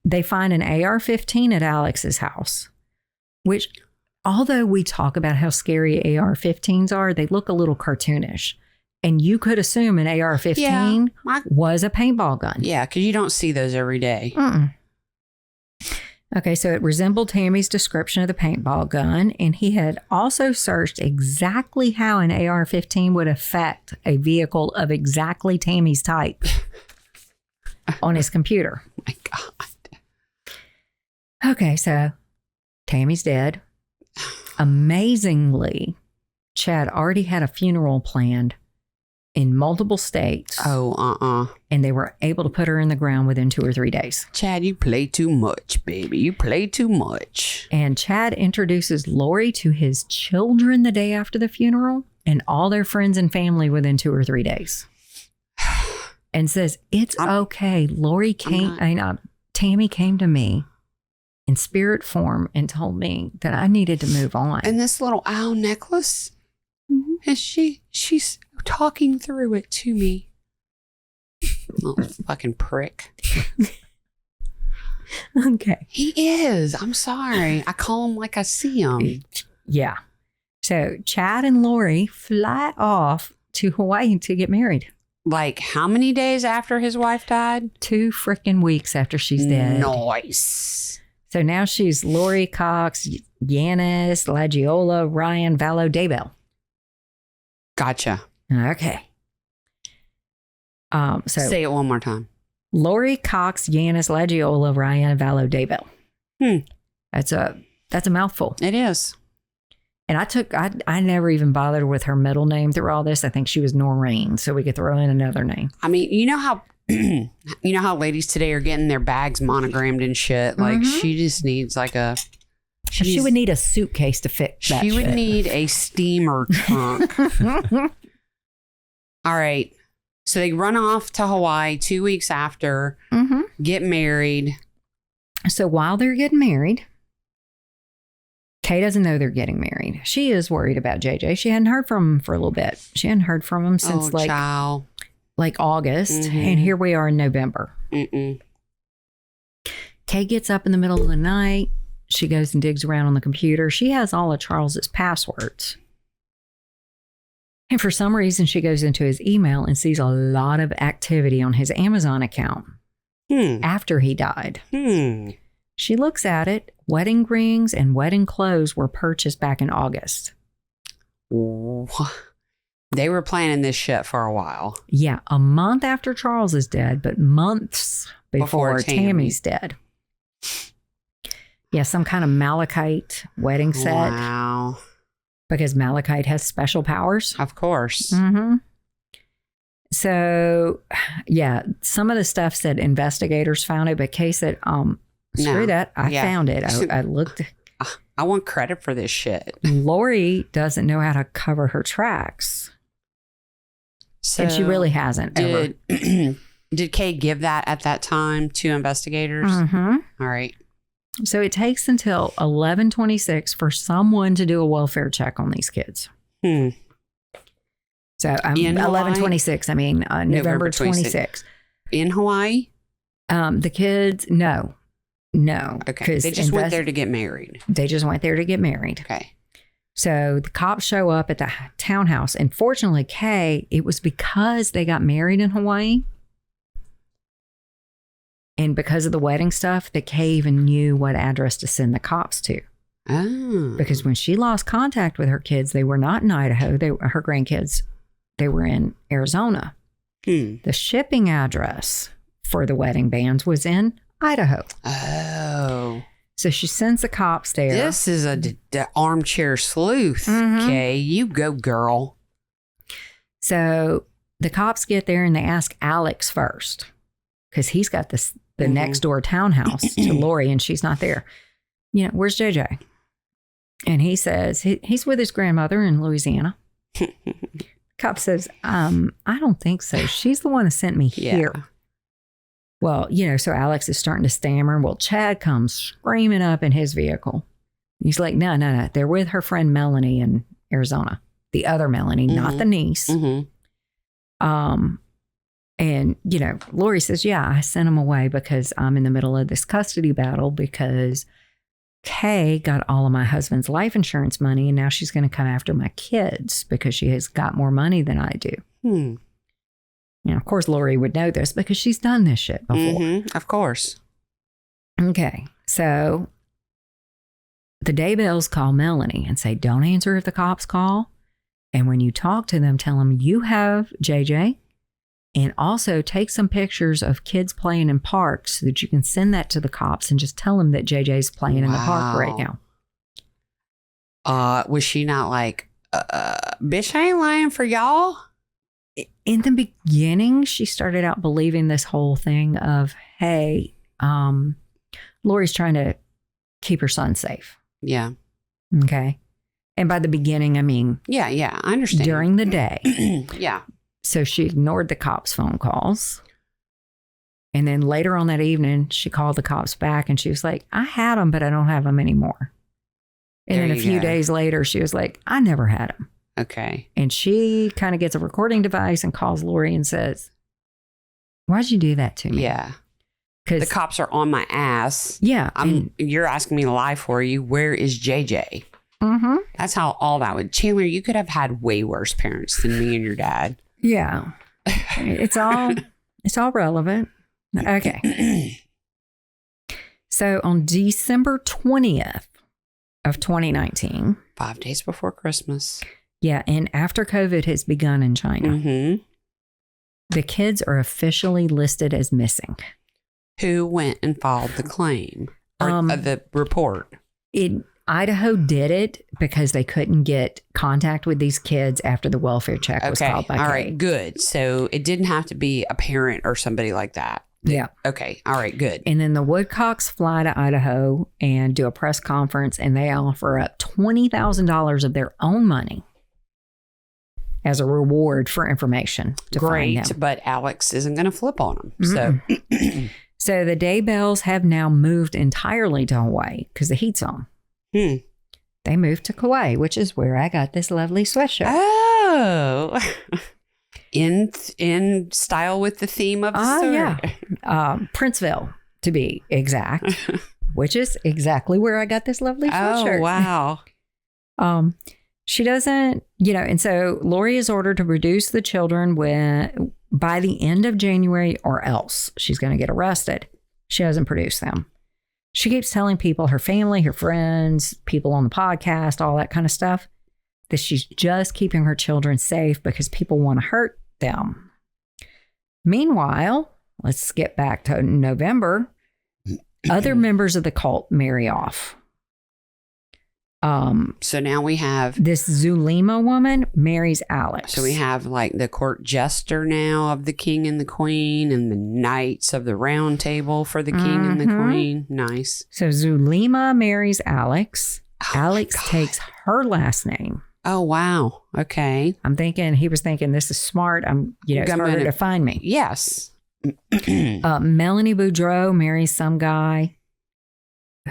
they find an AR-15 at Alex's house, which, although we talk about how scary AR-15s are, they look a little cartoonish. And you could assume an AR-15 was a paintball gun. Yeah, because you don't see those every day. Okay, so it resembled Tammy's description of the paintball gun, and he had also searched exactly how an AR-15 would affect a vehicle of exactly Tammy's type on his computer. Oh my God. Okay, so Tammy's dead. Amazingly, Chad already had a funeral planned in multiple states. And they were able to put her in the ground within 2 or 3 days. Chad, you play too much, baby. You play too much. And Chad introduces Lori to his children the day after the funeral and all their friends and family within 2 or 3 days. And says, it's okay. Tammy came to me in spirit form and told me that I needed to move on. And this little owl necklace, and she's talking through it to me. Little fucking prick. Okay. He is. I'm sorry. I call him like I see him. Yeah. So Chad and Lori fly off to Hawaii to get married. Like how many days after his wife died? 2 freaking weeks after she's dead. Nice. So now she's Lori Cox, Yanis, Lagiola, Ryan, Vallow, Daybell. Gotcha. Okay. So say it one more time. Lori Cox, Yanis, Lagiola, Ryan, Vallow, Daybell. That's a mouthful. It is. And I never even bothered with her middle name through all this. I think she was Noreen, so we could throw in another name. I mean, you know how ladies today are getting their bags monogrammed and shit. Like she just needs like a. She would need a suitcase to fit that She would shit. need a steamer trunk. All right. So they run off to Hawaii 2 weeks after, get married. So while they're getting married, Kay doesn't know they're getting married. She is worried about JJ. She hadn't heard from him for a little bit. She hadn't heard from him since like August. And here we are in November. Kay gets up in the middle of the night. She goes and digs around on the computer. She has all of Charles's passwords. And for some reason, she goes into his email and sees a lot of activity on his Amazon account after he died. She looks at it. Wedding rings and wedding clothes were purchased back in August. They were planning this shit for a while. Yeah, a month after Charles is dead, but months before Tammy's dead. Yeah, some kind of malachite wedding set. Wow. Because malachite has special powers. Of course. So, yeah, some of the stuff said investigators found it, but Kay said, screw that. I found it. I looked. I want credit for this shit. Lori doesn't know how to cover her tracks. So and she really hasn't ever. Did Kay give that at that time to investigators? All right. So it takes until 11/26 for someone to do a welfare check on these kids. So 11/26. I mean November 26th. In Hawaii? The kids, no. No. Okay. They just went there to get married. They just went there to get married. Okay. So the cops show up at the townhouse. And fortunately, Kay, it was because they got married in Hawaii. And because of the wedding stuff, that Kay even knew what address to send the cops to. Oh. Because when she lost contact with her kids, they were not in Idaho. Her grandkids, they were in Arizona. The shipping address for the wedding bands was in Idaho. Oh. So she sends the cops there. This is a armchair sleuth. Mm-hmm. Okay, you go, girl. So the cops get there and they ask Alex first because he's got the next door townhouse to Lori and she's not there. Where's JJ? And he says he's with his grandmother in Louisiana. Cop says, I don't think so. She's the one that sent me here. Well, so Alex is starting to stammer. Well, Chad comes screaming up in his vehicle. He's like, no. They're with her friend Melanie in Arizona. The other Melanie, not the niece. And, Lori says, yeah, I sent him away because I'm in the middle of this custody battle because Kay got all of my husband's life insurance money and now she's going to come after my kids because she has got more money than I do. Of course, Lori would know this because she's done this shit before. Of course. Okay. So the Daybells call Melanie and say, don't answer if the cops call. And when you talk to them, tell them you have JJ and also take some pictures of kids playing in parks so that you can send that to the cops and just tell them that JJ's playing in the park right now. Was she not like, bitch, I ain't lying for y'all? In the beginning, she started out believing this whole thing of, hey, Lori's trying to keep her son safe. Yeah. Okay. And by the beginning, I mean... Yeah, I understand. During the day. Yeah. So she ignored the cops' phone calls. And then later on that evening, she called the cops back and she was like, I had them, but I don't have them anymore. And then a few days later, she was like, I never had them. Okay. And she kind of gets a recording device and calls Lori and says, why'd you do that to me? Yeah. Because the cops are on my ass. Yeah. You're asking me to lie for you. Where is JJ? Mm-hmm. That's how all that would. Chandler, you could have had way worse parents than me and your dad. Yeah. It's all relevant. Okay. So on December 20th of 2019. 5 days before Christmas. Yeah. And after COVID has begun in China, the kids are officially listed as missing. Who went and filed the claim? Or the report? Idaho did it because they couldn't get contact with these kids after the welfare check was filed by Kay. All right, good. So it didn't have to be a parent or somebody like that. Yeah. Okay. All right, good. And then the Woodcocks fly to Idaho and do a press conference and they offer up $20,000 of their own money as a reward for information to find them. But Alex isn't going to flip on them. So the Daybells have now moved entirely to Hawaii because the heat's on. They moved to Kauai, which is where I got this lovely sweatshirt. Oh, in style with the theme of the story. Yeah. Princeville, to be exact, which is exactly where I got this lovely sweatshirt. Oh, wow. She doesn't, and so Lori is ordered to produce the children by the end of January or else she's going to get arrested. She doesn't produce them. She keeps telling people, her family, her friends, people on the podcast, all that kind of stuff, that she's just keeping her children safe because people want to hurt them. Meanwhile, let's get back to November. Other members of the cult marry off. So now we have this Zulema woman marries Alex. So we have like the court jester now of the king and the queen and the knights of the round table for the king and the queen. Nice. So Zulema marries Alex. Oh Alex takes her last name. Oh, wow. Okay. He was thinking this is smart. It's harder to find me. Yes. Melanie Boudreau marries some guy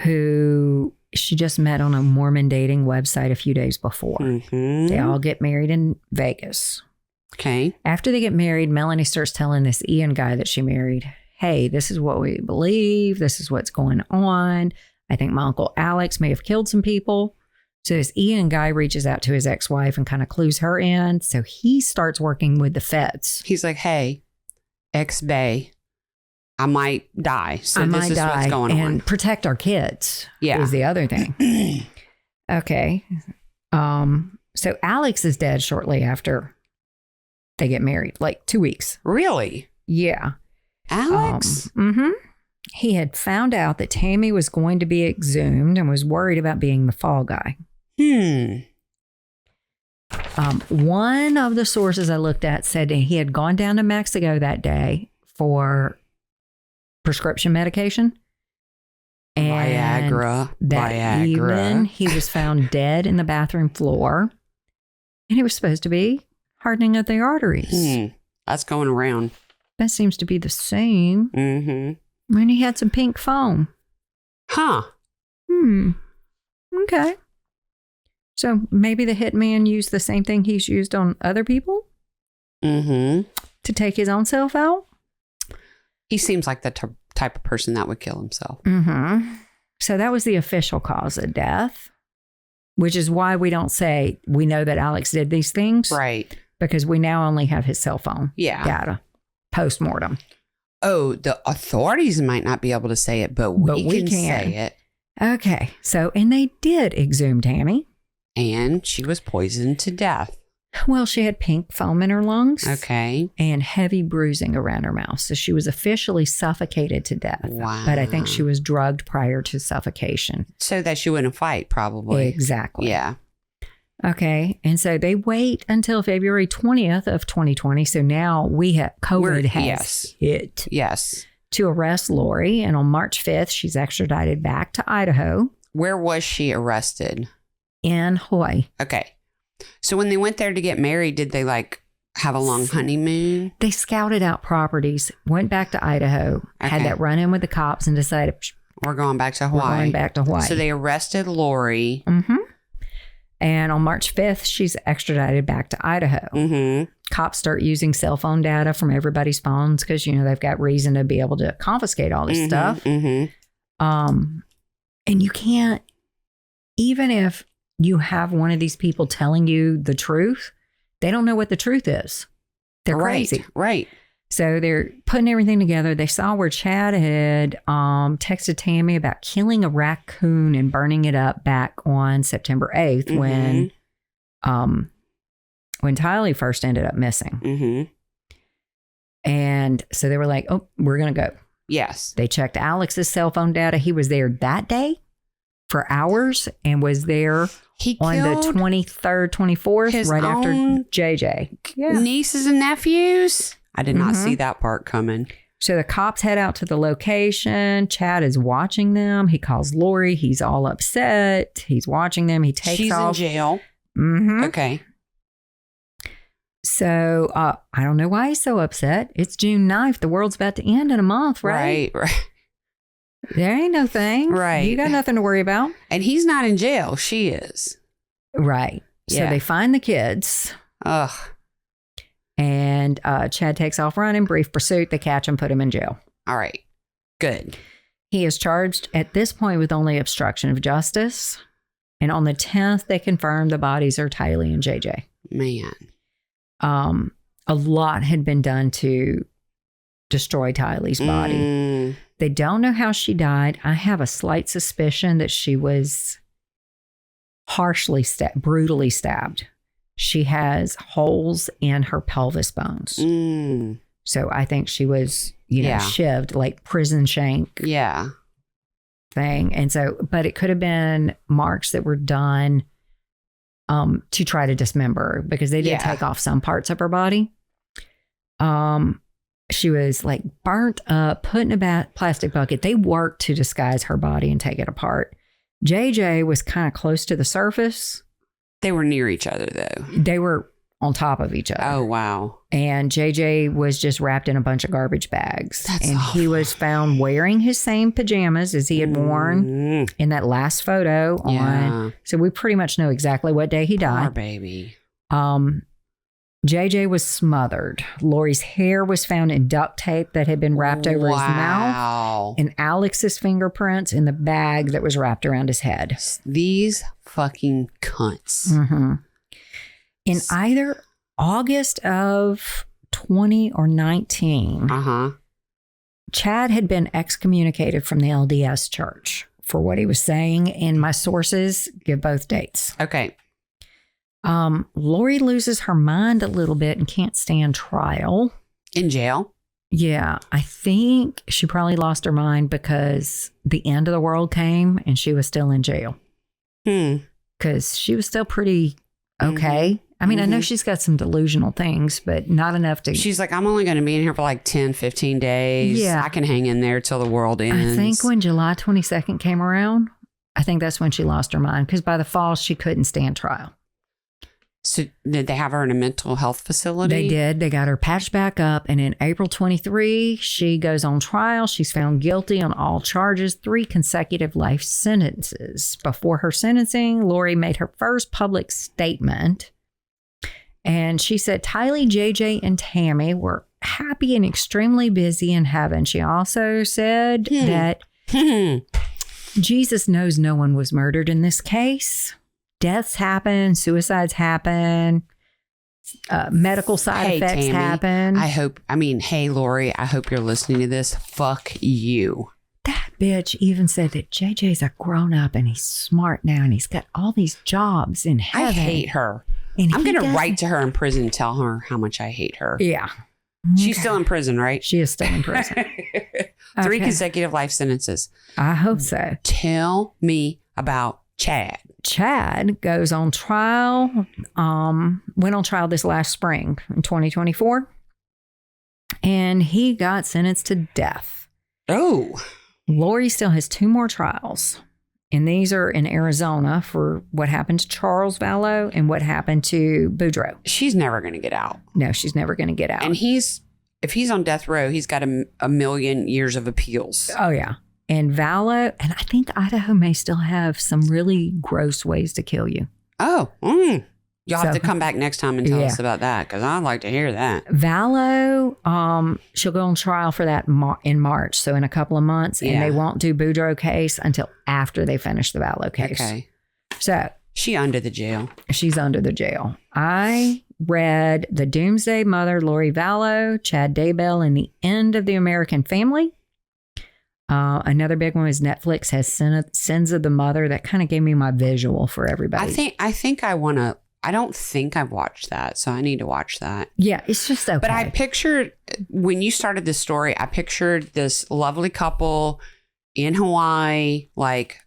who she just met on a Mormon dating website a few days before. They all get married in Vegas. Okay. After they get married, Melanie starts telling this Ian guy that she married, hey, this is what we believe. This is what's going on. I think my Uncle Alex may have killed some people. So this Ian guy reaches out to his ex-wife and kind of clues her in. So he starts working with the feds. He's like, hey, ex-bae, I might die. So this is what's going on. And protect our kids. Yeah. Is the other thing. Okay. So Alex is dead shortly after they get married, like 2 weeks. Really? Yeah. Alex? He had found out that Tammy was going to be exhumed and was worried about being the fall guy. One of the sources I looked at said that he had gone down to Mexico that day for prescription medication. And that evening, he was found dead in the bathroom floor. And he was supposed to be hardening of the arteries. That's going around. That seems to be the same. And he had some pink foam. Huh. Okay. So maybe the hitman used the same thing he's used on other people? To take his own self out? He seems like the type of person that would kill himself. So that was the official cause of death, which is why we don't say we know that Alex did these things. Right. Because we now only have his cell phone data post-mortem. Oh, the authorities might not be able to say it, but we can say it. Okay. So, and they did exhume Tammy. And she was poisoned to death. Well, she had pink foam in her lungs. Okay. And heavy bruising around her mouth. So she was officially suffocated to death. Wow. But I think she was drugged prior to suffocation. So that she wouldn't fight, probably. Exactly. Yeah. Okay. And so they wait until February 20th of 2020. So now COVID has hit. Yes. To arrest Lori. And on March 5th, she's extradited back to Idaho. Where was she arrested? In Hawaii. Okay. So when they went there to get married, did they like have a long honeymoon? They scouted out properties, went back to Idaho, had that run in with the cops and decided, we're going back to Hawaii. We're going back to Hawaii. So they arrested Lori. And on March 5th, she's extradited back to Idaho. Cops start using cell phone data from everybody's phones because, you know, they've got reason to be able to confiscate all this stuff. And you can't, even if you have one of these people telling you the truth, they don't know what the truth is. They're crazy. Right. So they're putting everything together. They saw where Chad had texted Tammy about killing a raccoon and burning it up back on September 8th when Tylee first ended up missing. And so they were like, oh, we're going to go. Yes. They checked Alex's cell phone data. He was there that day for hours and was there on the 23rd, 24th, right after JJ. Nieces and nephews? I did not see that part coming. So the cops head out to the location. Chad is watching them. He calls Lori. He's all upset. He's watching them. He takes off. She's in jail. Okay. So I don't know why he's so upset. It's June 9th. The world's about to end in a month, right? Right. There ain't no thing. Right. You got nothing to worry about. And he's not in jail. She is. Right. So they find the kids. Ugh. And Chad takes off running, brief pursuit. They catch him, put him in jail. All right. Good. He is charged at this point with only obstruction of justice. And on the 10th, they confirmed the bodies are Tylee and JJ. Man. A lot had been done to destroy Tylee's body. They don't know how she died. I have a slight suspicion that she was brutally stabbed. She has holes in her pelvis bones. So I think she was, shivved, like prison shank thing. And so, but it could have been marks that were done to try to dismember her because they did take off some parts of her body. She was like burnt up, put in a plastic bucket. They worked to disguise her body and take it apart. JJ was kind of close to the surface. They were near each other, though. They were on top of each other. Oh, wow. And JJ was just wrapped in a bunch of garbage bags. That's and awful. He was found wearing his same pajamas as he had worn in that last photo. So we pretty much know exactly what day he died. Poor baby. JJ was smothered. Lori's hair was found in duct tape that had been wrapped over his mouth. And Alex's fingerprints in the bag that was wrapped around his head. These fucking cunts. Mm-hmm. In either August of 20 or 19, Chad had been excommunicated from the LDS church for what he was saying, and my sources give both dates. Okay. Lori loses her mind a little bit and can't stand trial. In jail? Yeah, I think she probably lost her mind because the end of the world came and she was still in jail. Because she was still pretty okay. I mean, I know she's got some delusional things, but not enough to... She's like, I'm only going to be in here for like 10, 15 days. Yeah. I can hang in there till the world ends. I think when July 22nd came around, I think that's when she lost her mind because by the fall, she couldn't stand trial. So did they have her in a mental health facility? They did. They got her patched back up. And in April 23, she goes on trial. She's found guilty on all charges, 3 consecutive life sentences. Before her sentencing, Lori made her first public statement. And she said Tylee, JJ, and Tammy were happy and extremely busy in heaven. She also said that Jesus knows no one was murdered in this case. Deaths happen, suicides happen, medical side effects Tammy, happen. Hey, Lori, I hope you're listening to this. Fuck you. That bitch even said that JJ's a grown up and he's smart now and he's got all these jobs in heaven. I hate her. And I'm going to write to her in prison and tell her how much I hate her. Yeah. She's still in prison, right? She is still in prison. 3 consecutive life sentences. I hope so. Tell me about Chad. Chad goes on trial, went on trial this last spring in 2024, and he got sentenced to death. Oh. Lori still has 2 more trials, and these are in Arizona for what happened to Charles Vallow and what happened to Boudreaux. She's never going to get out. No, she's never going to get out. And if he's on death row, he's got a million years of appeals. Oh, yeah. And Vallow, and I think Idaho may still have some really gross ways to kill you. Oh, you'll have to come back next time and tell us about that because I'd like to hear that. Vallow, she'll go on trial for that in March, so in a couple of months, and they won't do Boudreaux case until after they finish the Vallow case. Okay. So she's under the jail. She's under the jail. I read The Doomsday Mother, Lori Vallow, Chad Daybell, and The End of the American Family. Another big one is Netflix has Sins of the Mother. That kind of gave me my visual for everybody. I think I want to. I don't think I've watched that, so I need to watch that. Yeah, it's just okay. But I pictured when you started this story, I pictured this lovely couple in Hawaii. Like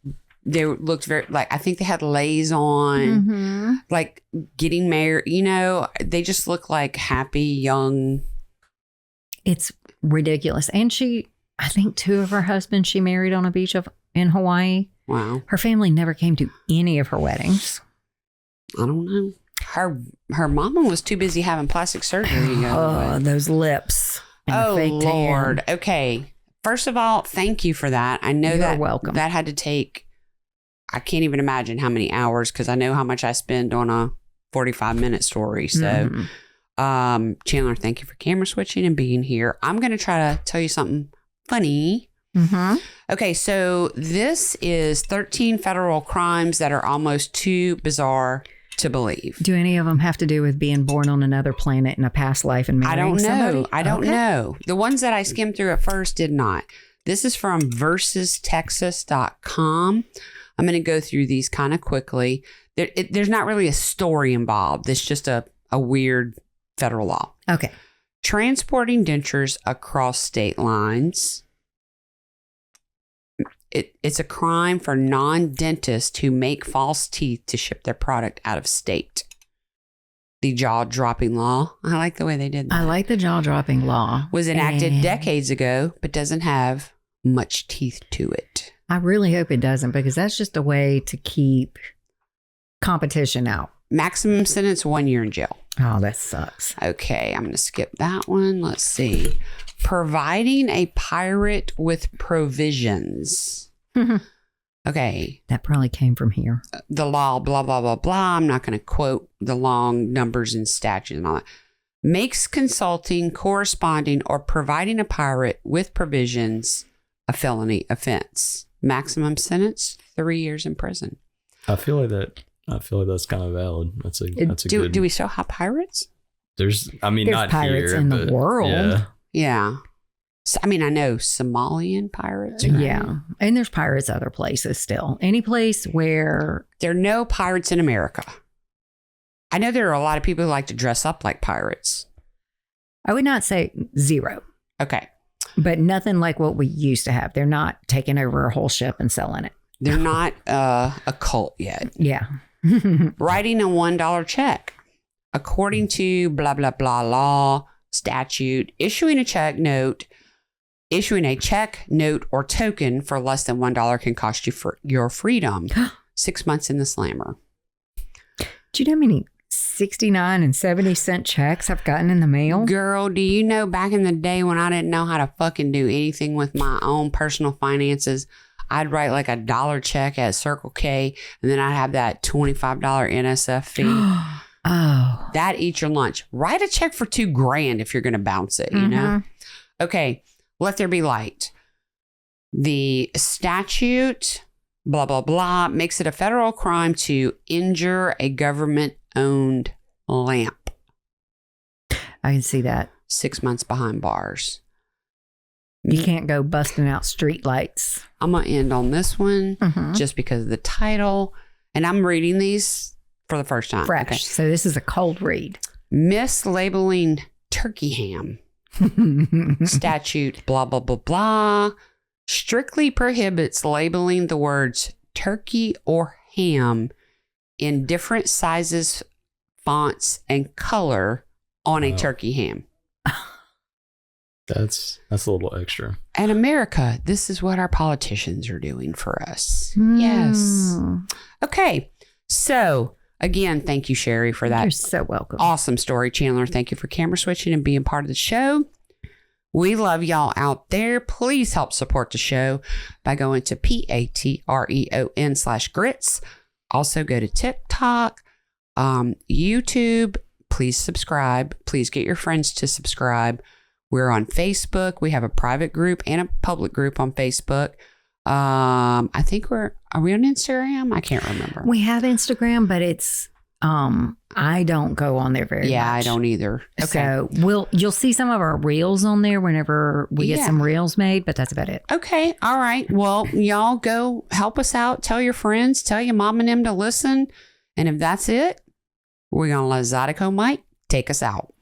they looked very like I think they had leis on, like getting married. You know, they just look like happy young. It's ridiculous, and I think 2 of her husbands she married on a beach in Hawaii. Wow. Her family never came to any of her weddings. I don't know. Her mama was too busy having plastic surgery. Those lips. Oh, Lord. Tan. Okay. First of all, thank you for that. I know You're welcome. That had to take, I can't even imagine how many hours because I know how much I spend on a 45-minute story. So, Chandler, thank you for camera switching and being here. I'm going to try to tell you something funny. Okay, so this is 13 federal crimes that are almost too bizarre to believe. Do any of them have to do with being born on another planet in a past life and marrying somebody? I don't know. The ones that I skimmed through at first did not. This is from versustexas.com. I'm going to go through these kind of quickly. There's not really a story involved. It's just a weird federal law. Okay. Transporting dentures across state lines. It's a crime for non-dentists who make false teeth to ship their product out of state. The jaw-dropping law. I like the way they did that. I like the jaw-dropping law. Was enacted decades ago, but doesn't have much teeth to it. I really hope it doesn't because that's just a way to keep competition out. Maximum sentence, 1 year in jail. Oh, that sucks. Okay, I'm going to skip that one. Let's see. Providing a pirate with provisions. Okay. That probably came from here. The law, blah, blah, blah, blah. I'm not going to quote the long numbers and statutes and all that. makes consulting, corresponding, or providing a pirate with provisions a felony offense. Maximum sentence, 3 years in prison. I feel like that's kind of valid. That's a good. Do we still have pirates? There's not pirates here, in but the world. Yeah. Yeah. So, I know Somalian pirates. Right? Right? Yeah. And there's pirates other places still. Any place where There are no pirates in America. I know there are a lot of people who like to dress up like pirates. I would not say zero, Okay. but nothing like what we used to have. They're not taking over a whole ship and selling it. They're not a cult yet. Yeah. Writing a $1 check. According to blah, blah, blah law, statute, issuing a check note, or token for less than $1 can cost you for your freedom. 6 months in the slammer. Do you know how many 69 and 70-cent checks I've gotten in the mail? Girl, do you know back in the day when I didn't know how to fucking do anything with my own personal finances, I'd write like $1 check at Circle K, and then I'd have that $25 NSF fee. Oh. That eats your lunch. Write a check for $2,000 if you're going to bounce it, you know? Okay. Let there be light. The statute, blah, blah, blah, makes it a federal crime to injure a government-owned lamp. I can see that. 6 months behind bars. You can't go busting out street lights. I'm going to end on this one just because of the title. And I'm reading these for the first time. Fresh. Okay. So this is a cold read. Mislabeling turkey ham. Statute, blah, blah, blah, blah, strictly prohibits labeling the words turkey or ham in different sizes, fonts, and color on a turkey ham. That's a little extra. And America, this is what our politicians are doing for us. Yes. Okay. So again, thank you, Sherri, for that. You're so welcome. Awesome story. Chandler, thank you for camera switching and being part of the show. We love y'all out there. Please help support the show by going to patreon.com/grits. Also go to TikTok, YouTube. Please subscribe. Please get your friends to subscribe. We're on Facebook. We have a private group and a public group on Facebook. I think are we on Instagram? I can't remember. We have Instagram, but it's I don't go on there very much. Yeah, I don't either. Okay. So you'll see some of our reels on there whenever we get some reels made, but that's about it. Okay. All right. Well, y'all go help us out. Tell your friends, tell your mom and them to listen. And if that's it, we're going to let Zydeco Mike take us out.